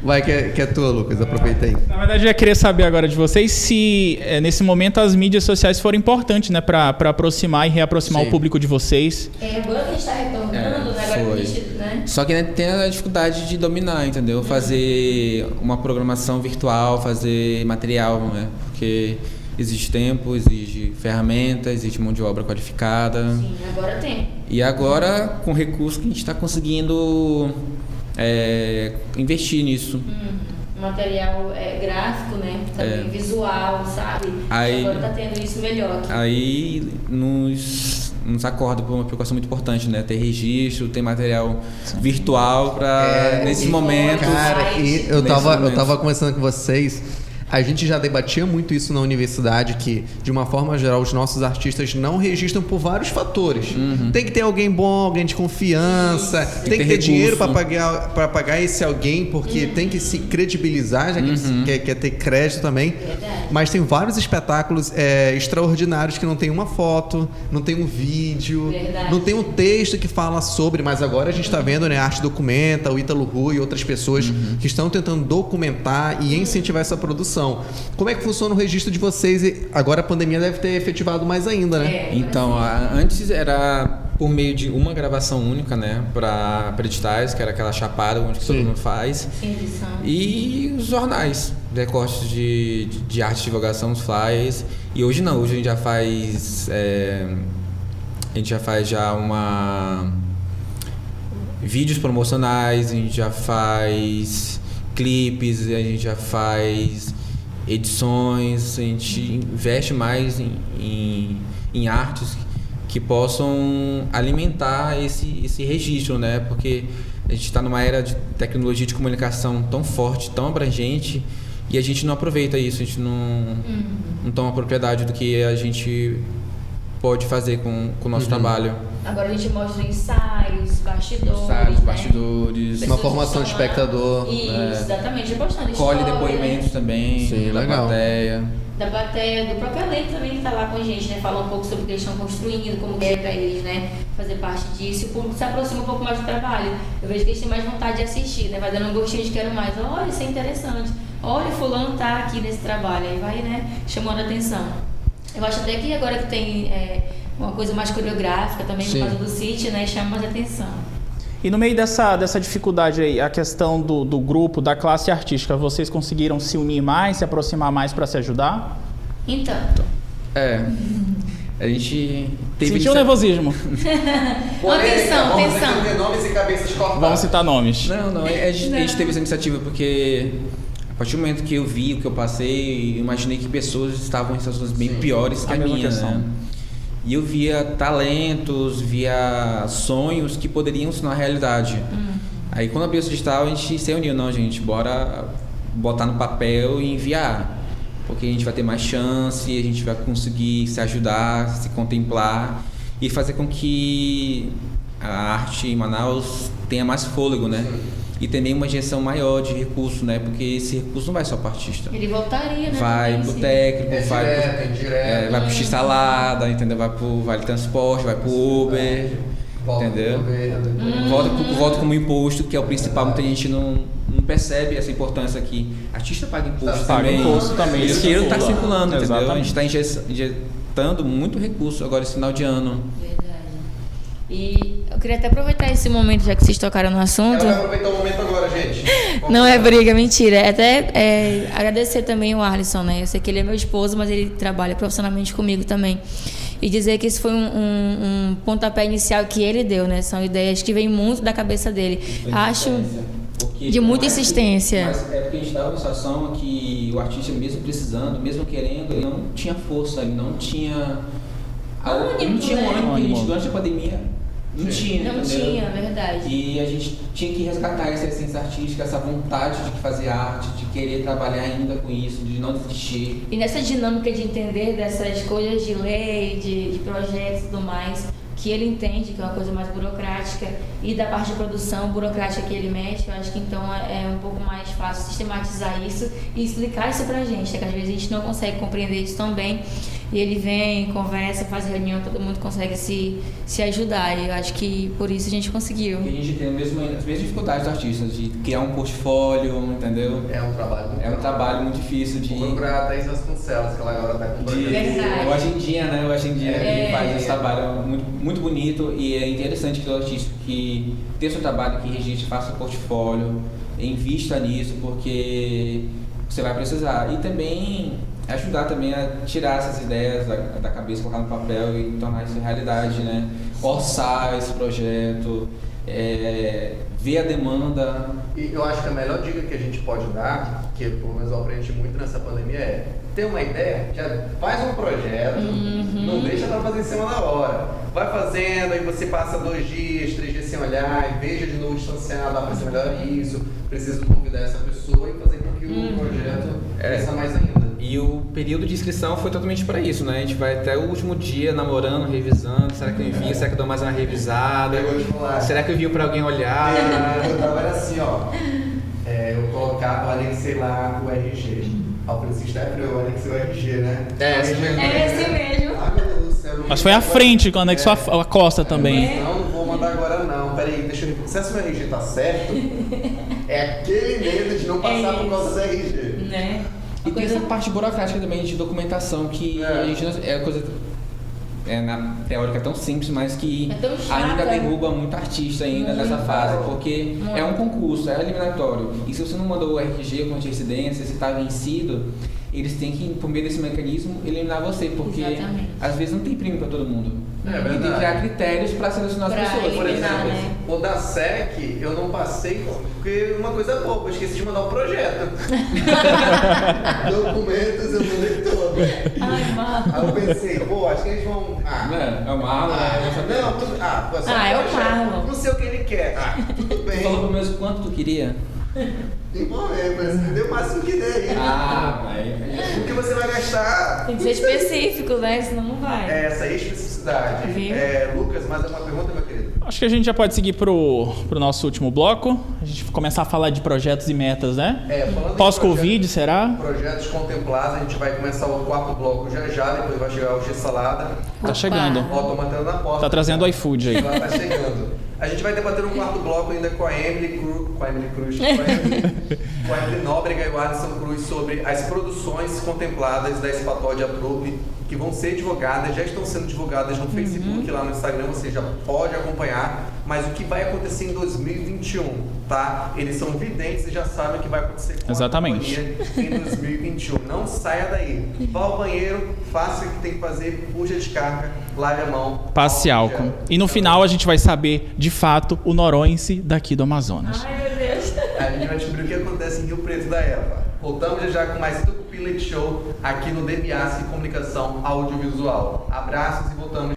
Vai, que é tua, Lucas. Aproveita aí. Na verdade, eu ia querer saber agora de vocês se, nesse momento, as mídias sociais foram importantes, né? Para aproximar e reaproximar o público de vocês. Agora que a gente está retornando, né? Agora que a gente, né? Só que tem a dificuldade de dominar, entendeu? Fazer uma programação virtual, fazer material, né? Porque exige tempo, exige ferramenta, exige mão de obra qualificada. Sim, agora tem. E agora, com recursos que a gente está conseguindo investir nisso. Material gráfico, né? Também visual, sabe? Aí, agora tá tendo isso melhor aqui. Aí nos acorda por uma preocupação muito importante, né? Ter registro, ter material virtual para nesse momento. Cara, e eu tava conversando com vocês. A gente já debatia muito isso na universidade, que, de uma forma geral, os nossos artistas não registram por vários fatores. Tem que ter alguém bom, alguém de confiança, tem que ter dinheiro para pagar esse alguém, porque tem que se credibilizar, já que quer ter crédito também. Verdade. Mas tem vários espetáculos extraordinários que não tem uma foto, não tem um vídeo, não tem um texto que fala sobre, mas agora a gente está vendo, né, a Arte Documenta, o Ítalo Rui e outras pessoas que estão tentando documentar e incentivar essa produção. Como é que funciona o registro de vocês? E agora a pandemia deve ter efetivado mais ainda, né? Então, antes era por meio de uma gravação única, né? Para editais, que era aquela chapada onde todo mundo faz. E os jornais, recortes de arte, divulgação, os flyers. E hoje não, hoje a gente já faz... a gente já faz vídeos promocionais, a gente já faz clipes, a gente já faz edições, a gente investe mais em artes que possam alimentar esse registro, né? Porque a gente está numa era de tecnologia de comunicação tão forte, tão abrangente, e a gente não aproveita isso, a gente não toma propriedade do que a gente pode fazer com o nosso trabalho. Agora a gente mostra ensaios, bastidores, uma formação de espectador. Isso, exatamente, é bastante. Colhe depoimentos também, da plateia. Da plateia, do próprio elenco também que está lá com a gente, né? Falar um pouco sobre o que eles estão construindo, como é para eles, né? Fazer parte disso. O público se aproxima um pouco mais do trabalho. Eu vejo que eles têm mais vontade de assistir, né? Vai dando um gostinho de quero mais. Olha, isso é interessante. Olha, fulano tá aqui nesse trabalho. Aí vai, né? Chamando a atenção. Eu acho até que agora que tem uma coisa mais coreográfica também, por causa do City, né? Chama mais atenção. E no meio dessa dificuldade aí, a questão do grupo, da classe artística, vocês conseguiram se unir mais, se aproximar mais para se ajudar? Então. A gente teve... Sentiu nervosismo. Atenção. Nomes e cabeças cortadas. Vamos citar nomes. Não, a gente teve essa iniciativa porque a partir do momento que eu vi o que eu passei, eu imaginei que pessoas estavam em situações bem piores que a minha, né? E eu via talentos, via sonhos que poderiam se tornar realidade. Aí quando abriu o digital, a gente se uniu, não, gente, bora botar no papel e enviar. Porque a gente vai ter mais chance, a gente vai conseguir se ajudar, se contemplar e fazer com que a arte em Manaus tenha mais fôlego, né? E também uma injeção maior de recurso, né? Porque esse recurso não vai só para o artista. Ele voltaria, né? Vai pro técnico, vai pro X-salada, entendeu? Vai pro Vale Transporte, vai pro Uber, entendeu? Volta como imposto, que é o principal. Muita gente não percebe essa importância aqui. Artista paga imposto também. Esse dinheiro está circulando, entendeu? Exatamente. A gente está injetando muito recurso agora esse final de ano. Verdade. E eu queria até aproveitar esse momento, já que vocês tocaram no assunto. Ela vai aproveitar o momento agora, gente. Não é briga, mentira. É até agradecer também o Arlisson, né? Eu sei que ele é meu esposo, mas ele trabalha profissionalmente comigo também. E dizer que isso foi um pontapé inicial que ele deu, né? São ideias que vêm muito da cabeça dele. Acho de muita insistência. Mas é porque a gente estava numa situação que o artista, mesmo precisando, mesmo querendo, ele não tinha força, ele não tinha ânimo, né? Durante a pandemia não tinha, verdade. E a gente tinha que resgatar essa essência artística, essa vontade de fazer arte, de querer trabalhar ainda com isso, de não desistir. E nessa dinâmica de entender dessas coisas de lei, de projetos e tudo mais, que ele entende, que é uma coisa mais burocrática, e da parte de produção burocrática que ele mexe, eu acho que então é um pouco mais fácil sistematizar isso e explicar isso pra gente, né? Que às vezes a gente não consegue compreender isso tão bem, e ele vem, conversa, faz reunião, todo mundo consegue se ajudar, e eu acho que por isso a gente conseguiu. E a gente tem as mesmas dificuldades dos artistas, de criar um portfólio, entendeu? É um trabalho muito difícil de... Vou procurar a Thaís Vasconcelos, que ela agora tá com o Agendinha, né? O Agendinha que faz esse trabalho muito bonito, e é interessante que o artista que tem o seu trabalho, que registre, faça o portfólio, invista nisso, porque você vai precisar. E também ajudar também a tirar essas ideias da cabeça, colocar no papel e tornar isso realidade, né? Orçar esse projeto, ver a demanda. E eu acho que a melhor dica que a gente pode dar, que pelo menos eu aprendi muito nessa pandemia, é ter uma ideia, já faz um projeto, não deixa pra fazer em cima da hora. Vai fazendo, aí você passa 2 dias, 3 dias sem olhar, e veja de novo distanciado, pra ser melhor isso, preciso convidar essa pessoa e fazer com que o projeto cresça mais ainda. E o período de inscrição foi totalmente para isso, né? A gente vai até o último dia namorando, revisando, será que eu envio, será que eu dou mais uma revisada? Será que eu envio para alguém olhar? Eu trabalho assim, ó, eu colocava, anexei lá o RG. O Francisco eu anexei o RG, né? É esse mesmo. Ah, meu Deus do céu. Mas foi à frente, quando anexou a costa também. Não vou mandar agora não. Peraí, deixa eu ver. Se o meu RG tá certo, é aquele medo de não passar por causa do RG. Né? E tem essa parte burocrática também de documentação que a gente não, é coisa na teórica tão simples, mas que ainda derruba muito artista ainda nessa fase, porque é um concurso, é eliminatório. E se você não mandou o RG com antecedência, se está vencido, eles têm que, por meio desse mecanismo, eliminar você, porque às vezes não tem prêmio para todo mundo. E tem que criar critérios para selecionar as pessoas. Por exemplo, o da SEC eu não passei porque uma coisa boa, eu esqueci de mandar o projeto. Documentos eu mandei todos. Ai, Marlon. Aí eu pensei, acho que eles vão. É o Marlon. Não, tudo. É o Marlon. Não sei o que ele quer. Tudo bem. Tu falou pro mesmo quanto tu queria? Mas deu o máximo que der aí. O que você vai gastar? Tem que ser específico, né? Senão não vai. Essa aí é a especificidade. Lucas, mais alguma pergunta, meu querido? Acho que a gente já pode seguir pro nosso último bloco. A gente começar a falar de projetos e metas, né? Pós-Covid, será? Projetos contemplados, a gente vai começar o 4º bloco já, depois vai chegar o G-Salada. Tá chegando. Ó, tô matando na porta. Tá trazendo o iFood aí. Tá chegando. A gente vai debater um 4º bloco ainda com a Emily Nóbrega e o Alisson Cruz sobre as produções contempladas da Espatódia Approve, que vão ser divulgadas, já estão sendo divulgadas no Facebook, lá no Instagram, você já pode acompanhar, mas o que vai acontecer em 2021, tá? Eles são videntes e já sabem o que vai acontecer com a companhia em 2021. Não saia daí. Vá ao banheiro, faça o que tem que fazer, puxa a descarga, lave a mão. Passe álcool. E no final a gente vai saber, de fato, o Noronense daqui do Amazonas. Ai, meu Deus. A gente vai descobrir o que acontece em Rio Preto da Eva. Voltamos já com mais Tucupi Leite Show aqui no DBAC Comunicação Audiovisual. Abraços e voltamos.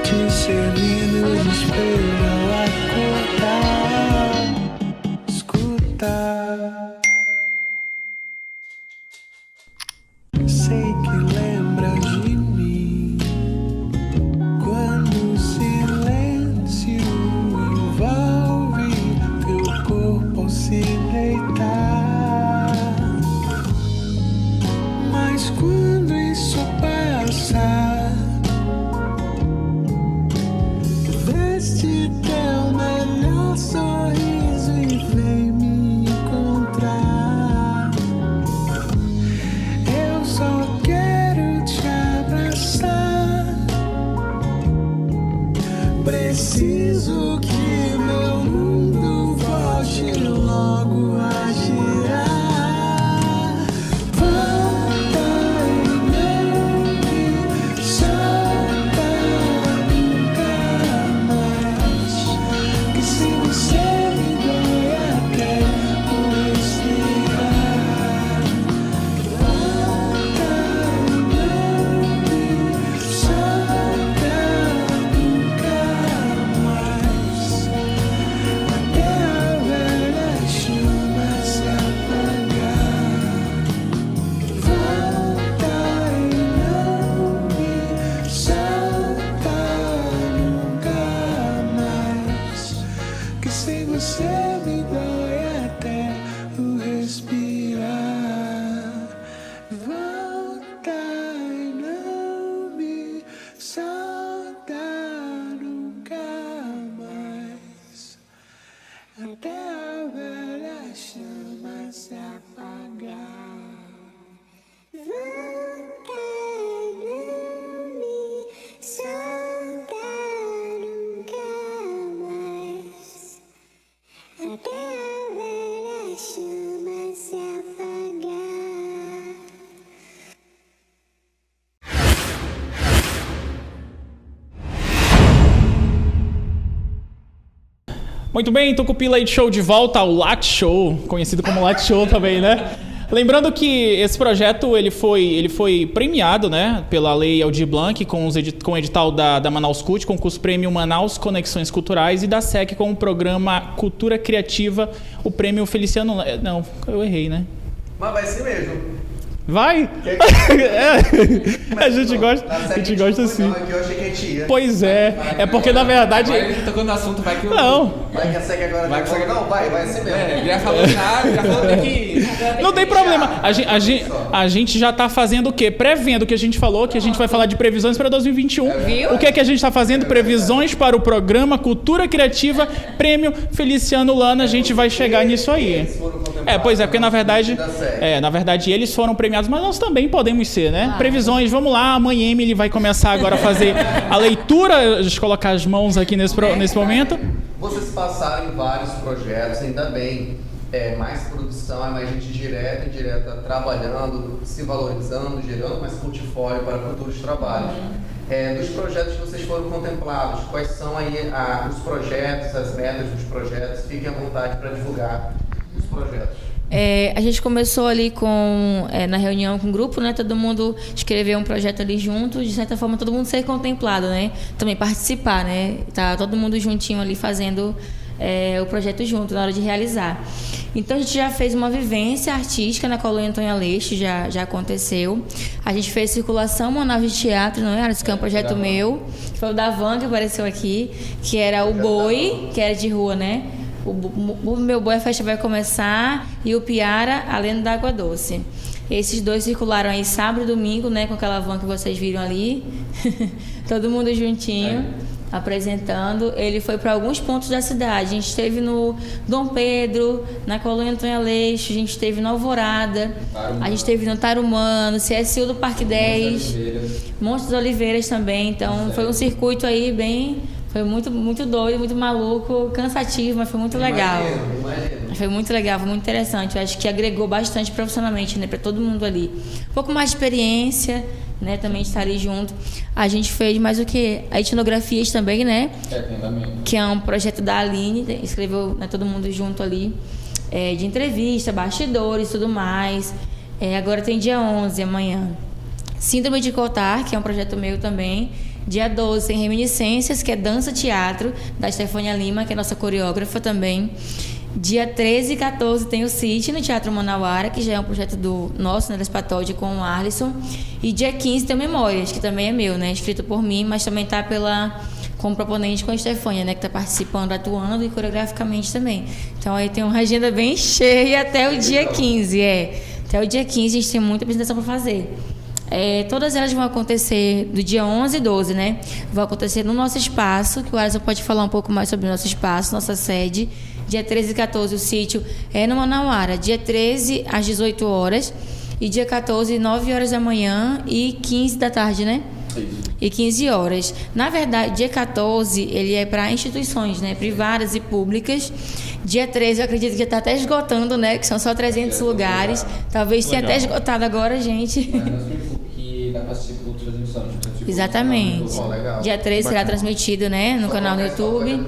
te servindo de espelho ao acordar. Escuta. Sei que lembras de mim quando o silêncio envolve teu corpo ao se deitar. Mas quando isso passar, veste teu melhor sorriso e vem me encontrar. Eu só quero te abraçar. Preciso que meu mundo volte logo a girar. Volta e não me solta nunca mais. Que se você me dói até o respirar. Volta e não me solta nunca mais. Até a velha chama se apagar. Volta e não me solta nunca mais. Que sem você me dói até o respirar. Volta e não me solta nunca mais. Até a velha chama se apagar. Volta e não me solta nunca mais. Até a velha chama se apagar. Muito bem, Tucupi Leite Show de volta ao Late Show, conhecido como Late Show também, né? Lembrando que esse projeto ele foi premiado, né, pela Lei Aldir Blanc com o edital da Manaus Cult, concurso prêmio Manaus Conexões Culturais, e da SEC com o programa Cultura Criativa, o prêmio Feliciano... Não, eu errei, né? Mas vai ser mesmo. Vai? A gente gosta assim. Eu achei que a gente ia. Pois é, é porque na verdade... Vai tocando no assunto, vai que eu... Não. Vai que a SEC agora... Vai que a SEC... Não, vai assim mesmo. Já falou que... Não tem problema. A gente já tá fazendo o quê? Prevendo o que a gente falou, que a gente vai falar de previsões para 2021. Viu? O que é que a gente tá fazendo? Previsões para o programa Cultura Criativa, Prêmio Feliciano Lana. A gente vai chegar nisso aí. Pois é, porque na verdade eles foram premiados, mas nós também podemos ser, né? Previsões, vamos lá, a mãe Emily vai começar agora a fazer a leitura, deixa eu colocar as mãos aqui nesse momento. Vocês passaram em vários projetos, ainda bem. Mais produção, é mais gente direta e indireta trabalhando, se valorizando, gerando mais portfólio para futuros trabalhos. Dos projetos que vocês foram contemplados, quais são aí os projetos, as metas dos projetos? Fiquem à vontade para divulgar os projetos. A gente começou ali na reunião com o grupo, né? Todo mundo escreveu um projeto ali junto, de certa forma todo mundo ser contemplado, né? Também participar, né? Tá todo mundo juntinho ali fazendo o projeto junto na hora de realizar. Então a gente já fez uma vivência artística na Colônia Antônio Aleixo, já aconteceu. A gente fez circulação Manaus de teatro, não é? Esse que é um projeto meu, que foi o da Van que apareceu aqui, que era o Boi, que era de rua, né? O Meu Boi, a festa vai começar, e o Piara, a Lenda da Água Doce. Esses dois circularam aí sábado e domingo, né? Com aquela van que vocês viram ali. Todo mundo juntinho, apresentando. Ele foi para alguns pontos da cidade. A gente esteve no Dom Pedro, na Colônia Antônio Aleixo, a gente esteve no Alvorada, a gente esteve no Tarumã, no CSU do Parque 10, Montes das Oliveiras também. Então foi um circuito aí bem... Foi muito, muito doido, muito maluco, cansativo, mas foi muito legal. Imagino. Foi muito legal, foi muito interessante. Eu acho que agregou bastante profissionalmente, né, para todo mundo ali. Um pouco mais de experiência, né, também estar ali junto. A gente fez mais o que? A etnografias também, né? Que é um projeto da Aline, escreveu, né, todo mundo junto ali, de entrevista, bastidores e tudo mais. Agora tem dia 11, amanhã. Síndrome de Cotard, que é um projeto meu também, Dia 12 tem Reminiscências, que é dança-teatro, da Stefania Lima, que é nossa coreógrafa também. Dia 13 e 14 tem o City no Teatro Manauara, que já é um projeto do nosso, né, da Spatod, com o Arlisson. E dia 15 tem o Memórias, que também é meu, né, escrito por mim, mas também tá como proponente com a Stefania, né, que tá participando, atuando e coreograficamente também. Então aí tem uma agenda bem cheia até o dia 15, Até o dia 15 a gente tem muita apresentação para fazer. Todas elas vão acontecer do dia 11 e 12, né? Vão acontecer no nosso espaço, que o Alisson pode falar um pouco mais sobre o nosso espaço, nossa sede. Dia 13 e 14 o sítio é no Manauara. Dia 13 às 18 horas e dia 14, 9 horas da manhã e 15 da tarde, né? E 15 horas. Na verdade, dia 14 ele é para instituições, né, privadas e públicas. Dia 13 eu acredito que já está até esgotando, né, que são só 300 lugares. Talvez tenha até esgotado agora, gente. Que dá para assistir por transmissão. Exatamente. Dia 13 será transmitido, né, no canal no YouTube.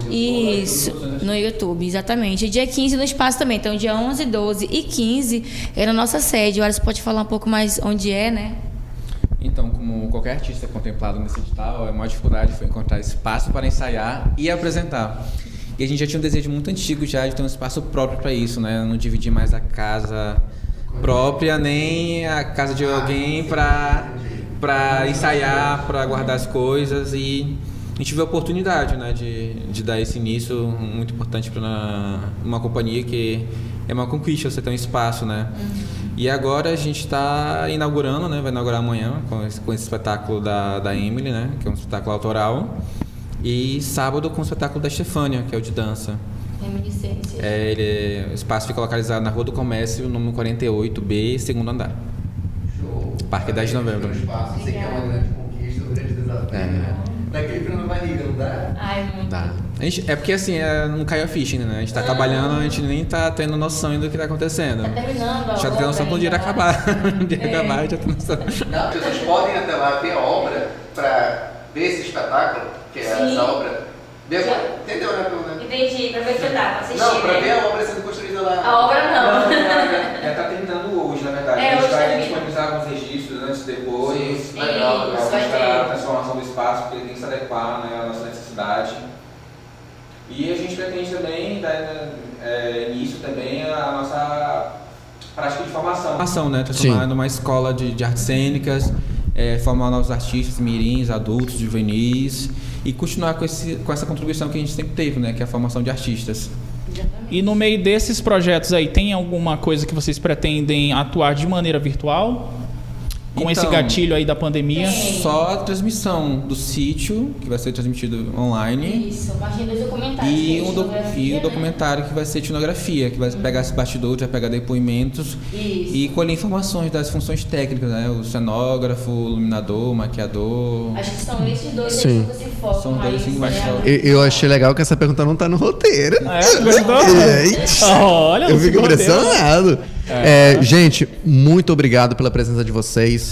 Isso, no YouTube, exatamente. E dia 15 no espaço também. Então, dia 11, 12 e 15 é na nossa sede. O Alisson pode falar um pouco mais onde é, né? Então, como qualquer artista contemplado nesse edital, a maior dificuldade foi encontrar espaço para ensaiar e apresentar. E a gente já tinha um desejo muito antigo já de ter um espaço próprio para isso, né? Não dividir mais a casa própria, nem a casa de alguém para ensaiar, para guardar as coisas. E a gente viu a oportunidade, né, de dar esse início muito importante para uma companhia que é uma conquista você ter um espaço, né? E agora a gente está inaugurando, né? Vai inaugurar amanhã com esse espetáculo da Emily, né? Que é um espetáculo autoral. E sábado com o espetáculo da Stefania, que é o de dança. Reminiscências. O espaço fica localizado na Rua do Comércio, número 48B, segundo andar. Show. Parque 10 de novembro. Espaço, sei que é uma grande conquista, um grande desafio. Daquele frio na barriga, não dá? Ai, muito. Dá. É porque assim, não caiu a ficha ainda, né? A gente tá trabalhando, a gente nem tá tendo noção ainda do que tá acontecendo. Tá terminando a já tem noção quando o dia acabar. O dia acabar, já tem noção. Não, as pessoas podem ir até lá ver a obra para ver esse espetáculo, que é essa obra. Entendeu, né? Entendi, pra ver o que dá, pra assistir. Não, pra ver a obra sendo construída lá. A obra não. Tá terminando hoje, na verdade. A gente vai disponibilizar alguns registros antes e depois. Sim, legal. Vamos esperar a transformação do espaço, porque ele tem que se adequar, né, à nossa necessidade. E a gente pretende também dar início também à nossa prática de formação, né? Transformar numa escola de artes cênicas, formar novos artistas, mirins, adultos, juvenis, e continuar com essa contribuição que a gente sempre teve, né? Que é a formação de artistas. E no meio desses projetos aí, tem alguma coisa que vocês pretendem atuar de maneira virtual? Com esse gatilho aí da pandemia? Só a transmissão do sítio, que vai ser transmitido online. Isso, imagina os documentários. E o documentário que vai ser etnografia, que vai pegar esse bastidor, vai pegar depoimentos e colher informações das funções técnicas, né? O cenógrafo, o iluminador, o maquiador. Acho que são esses dois que se focam. São dois que mais focam. Eu achei legal que essa pergunta não tá no roteiro. Olha, eu fico impressionado. Gente, muito obrigado pela presença de vocês.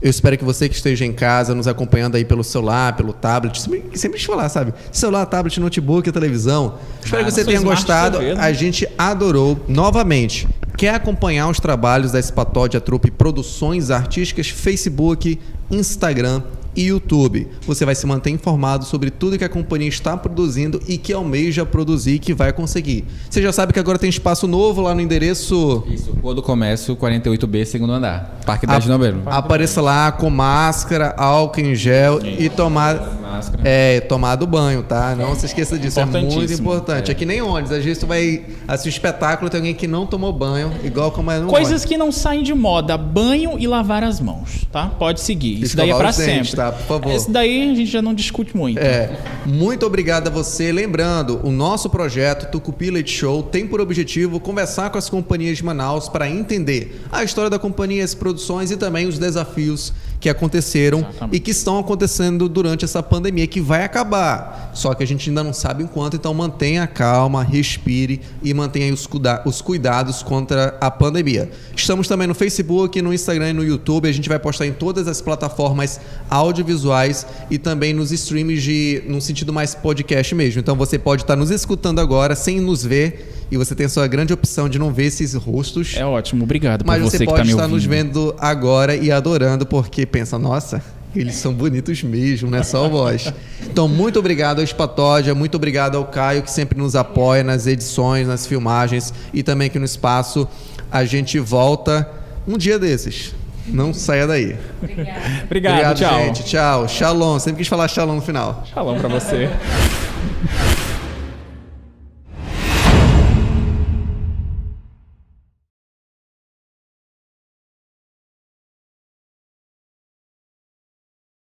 Eu espero que você que esteja em casa, nos acompanhando aí pelo celular, pelo tablet, sempre te falar, sabe? Celular, tablet, notebook, televisão. Espero que você tenha gostado. TV, né? A gente adorou. Novamente, quer acompanhar os trabalhos da Spatod, a trupe Produções Artísticas, Facebook, Instagram e YouTube. Você vai se manter informado sobre tudo que a companhia está produzindo e que almeja produzir e que vai conseguir. Você já sabe que agora tem espaço novo lá no endereço... Isso, Rua do Comércio, 48B, segundo andar. Parque 10 de novembro. Apareça lá com máscara, álcool em gel e tomar do banho, tá? Não se esqueça disso, é muito importante. É que nem ônibus, às vezes tu vai assistir um espetáculo, tem alguém que não tomou banho, igual como é no Coisas ônibus. Que não saem de moda, banho e lavar as mãos, tá? Pode seguir. Isso daí é pra sempre. Tá? Por favor. Esse daí a gente já não discute muito. Muito obrigado a você. Lembrando, o nosso projeto Tucupi Leite Show tem por objetivo conversar com as companhias de Manaus para entender a história da companhia, as produções e também os desafios que aconteceram e que estão acontecendo durante essa pandemia, que vai acabar. Só que a gente ainda não sabe em quanto, então mantenha a calma, respire e mantenha os cuidados contra a pandemia. Estamos também no Facebook, no Instagram e no YouTube. A gente vai postar em todas as plataformas audiovisuais e também nos streams num sentido mais podcast mesmo. Então você pode estar nos escutando agora sem nos ver e você tem a sua grande opção de não ver esses rostos. É ótimo, obrigado por mas você que pode tá me estar ouvindo. nos vendo agora e adorando, porque pensa, nossa, Eles são bonitos mesmo, não é só a voz. Então, muito obrigado ao Espatódia, muito obrigado ao Caio, que sempre nos apoia nas edições, nas filmagens e também aqui no espaço. A gente volta um dia desses. Não saia daí. Obrigado, tchau. Gente. Tchau. Shalom. Sempre quis falar shalom no final. Shalom pra você.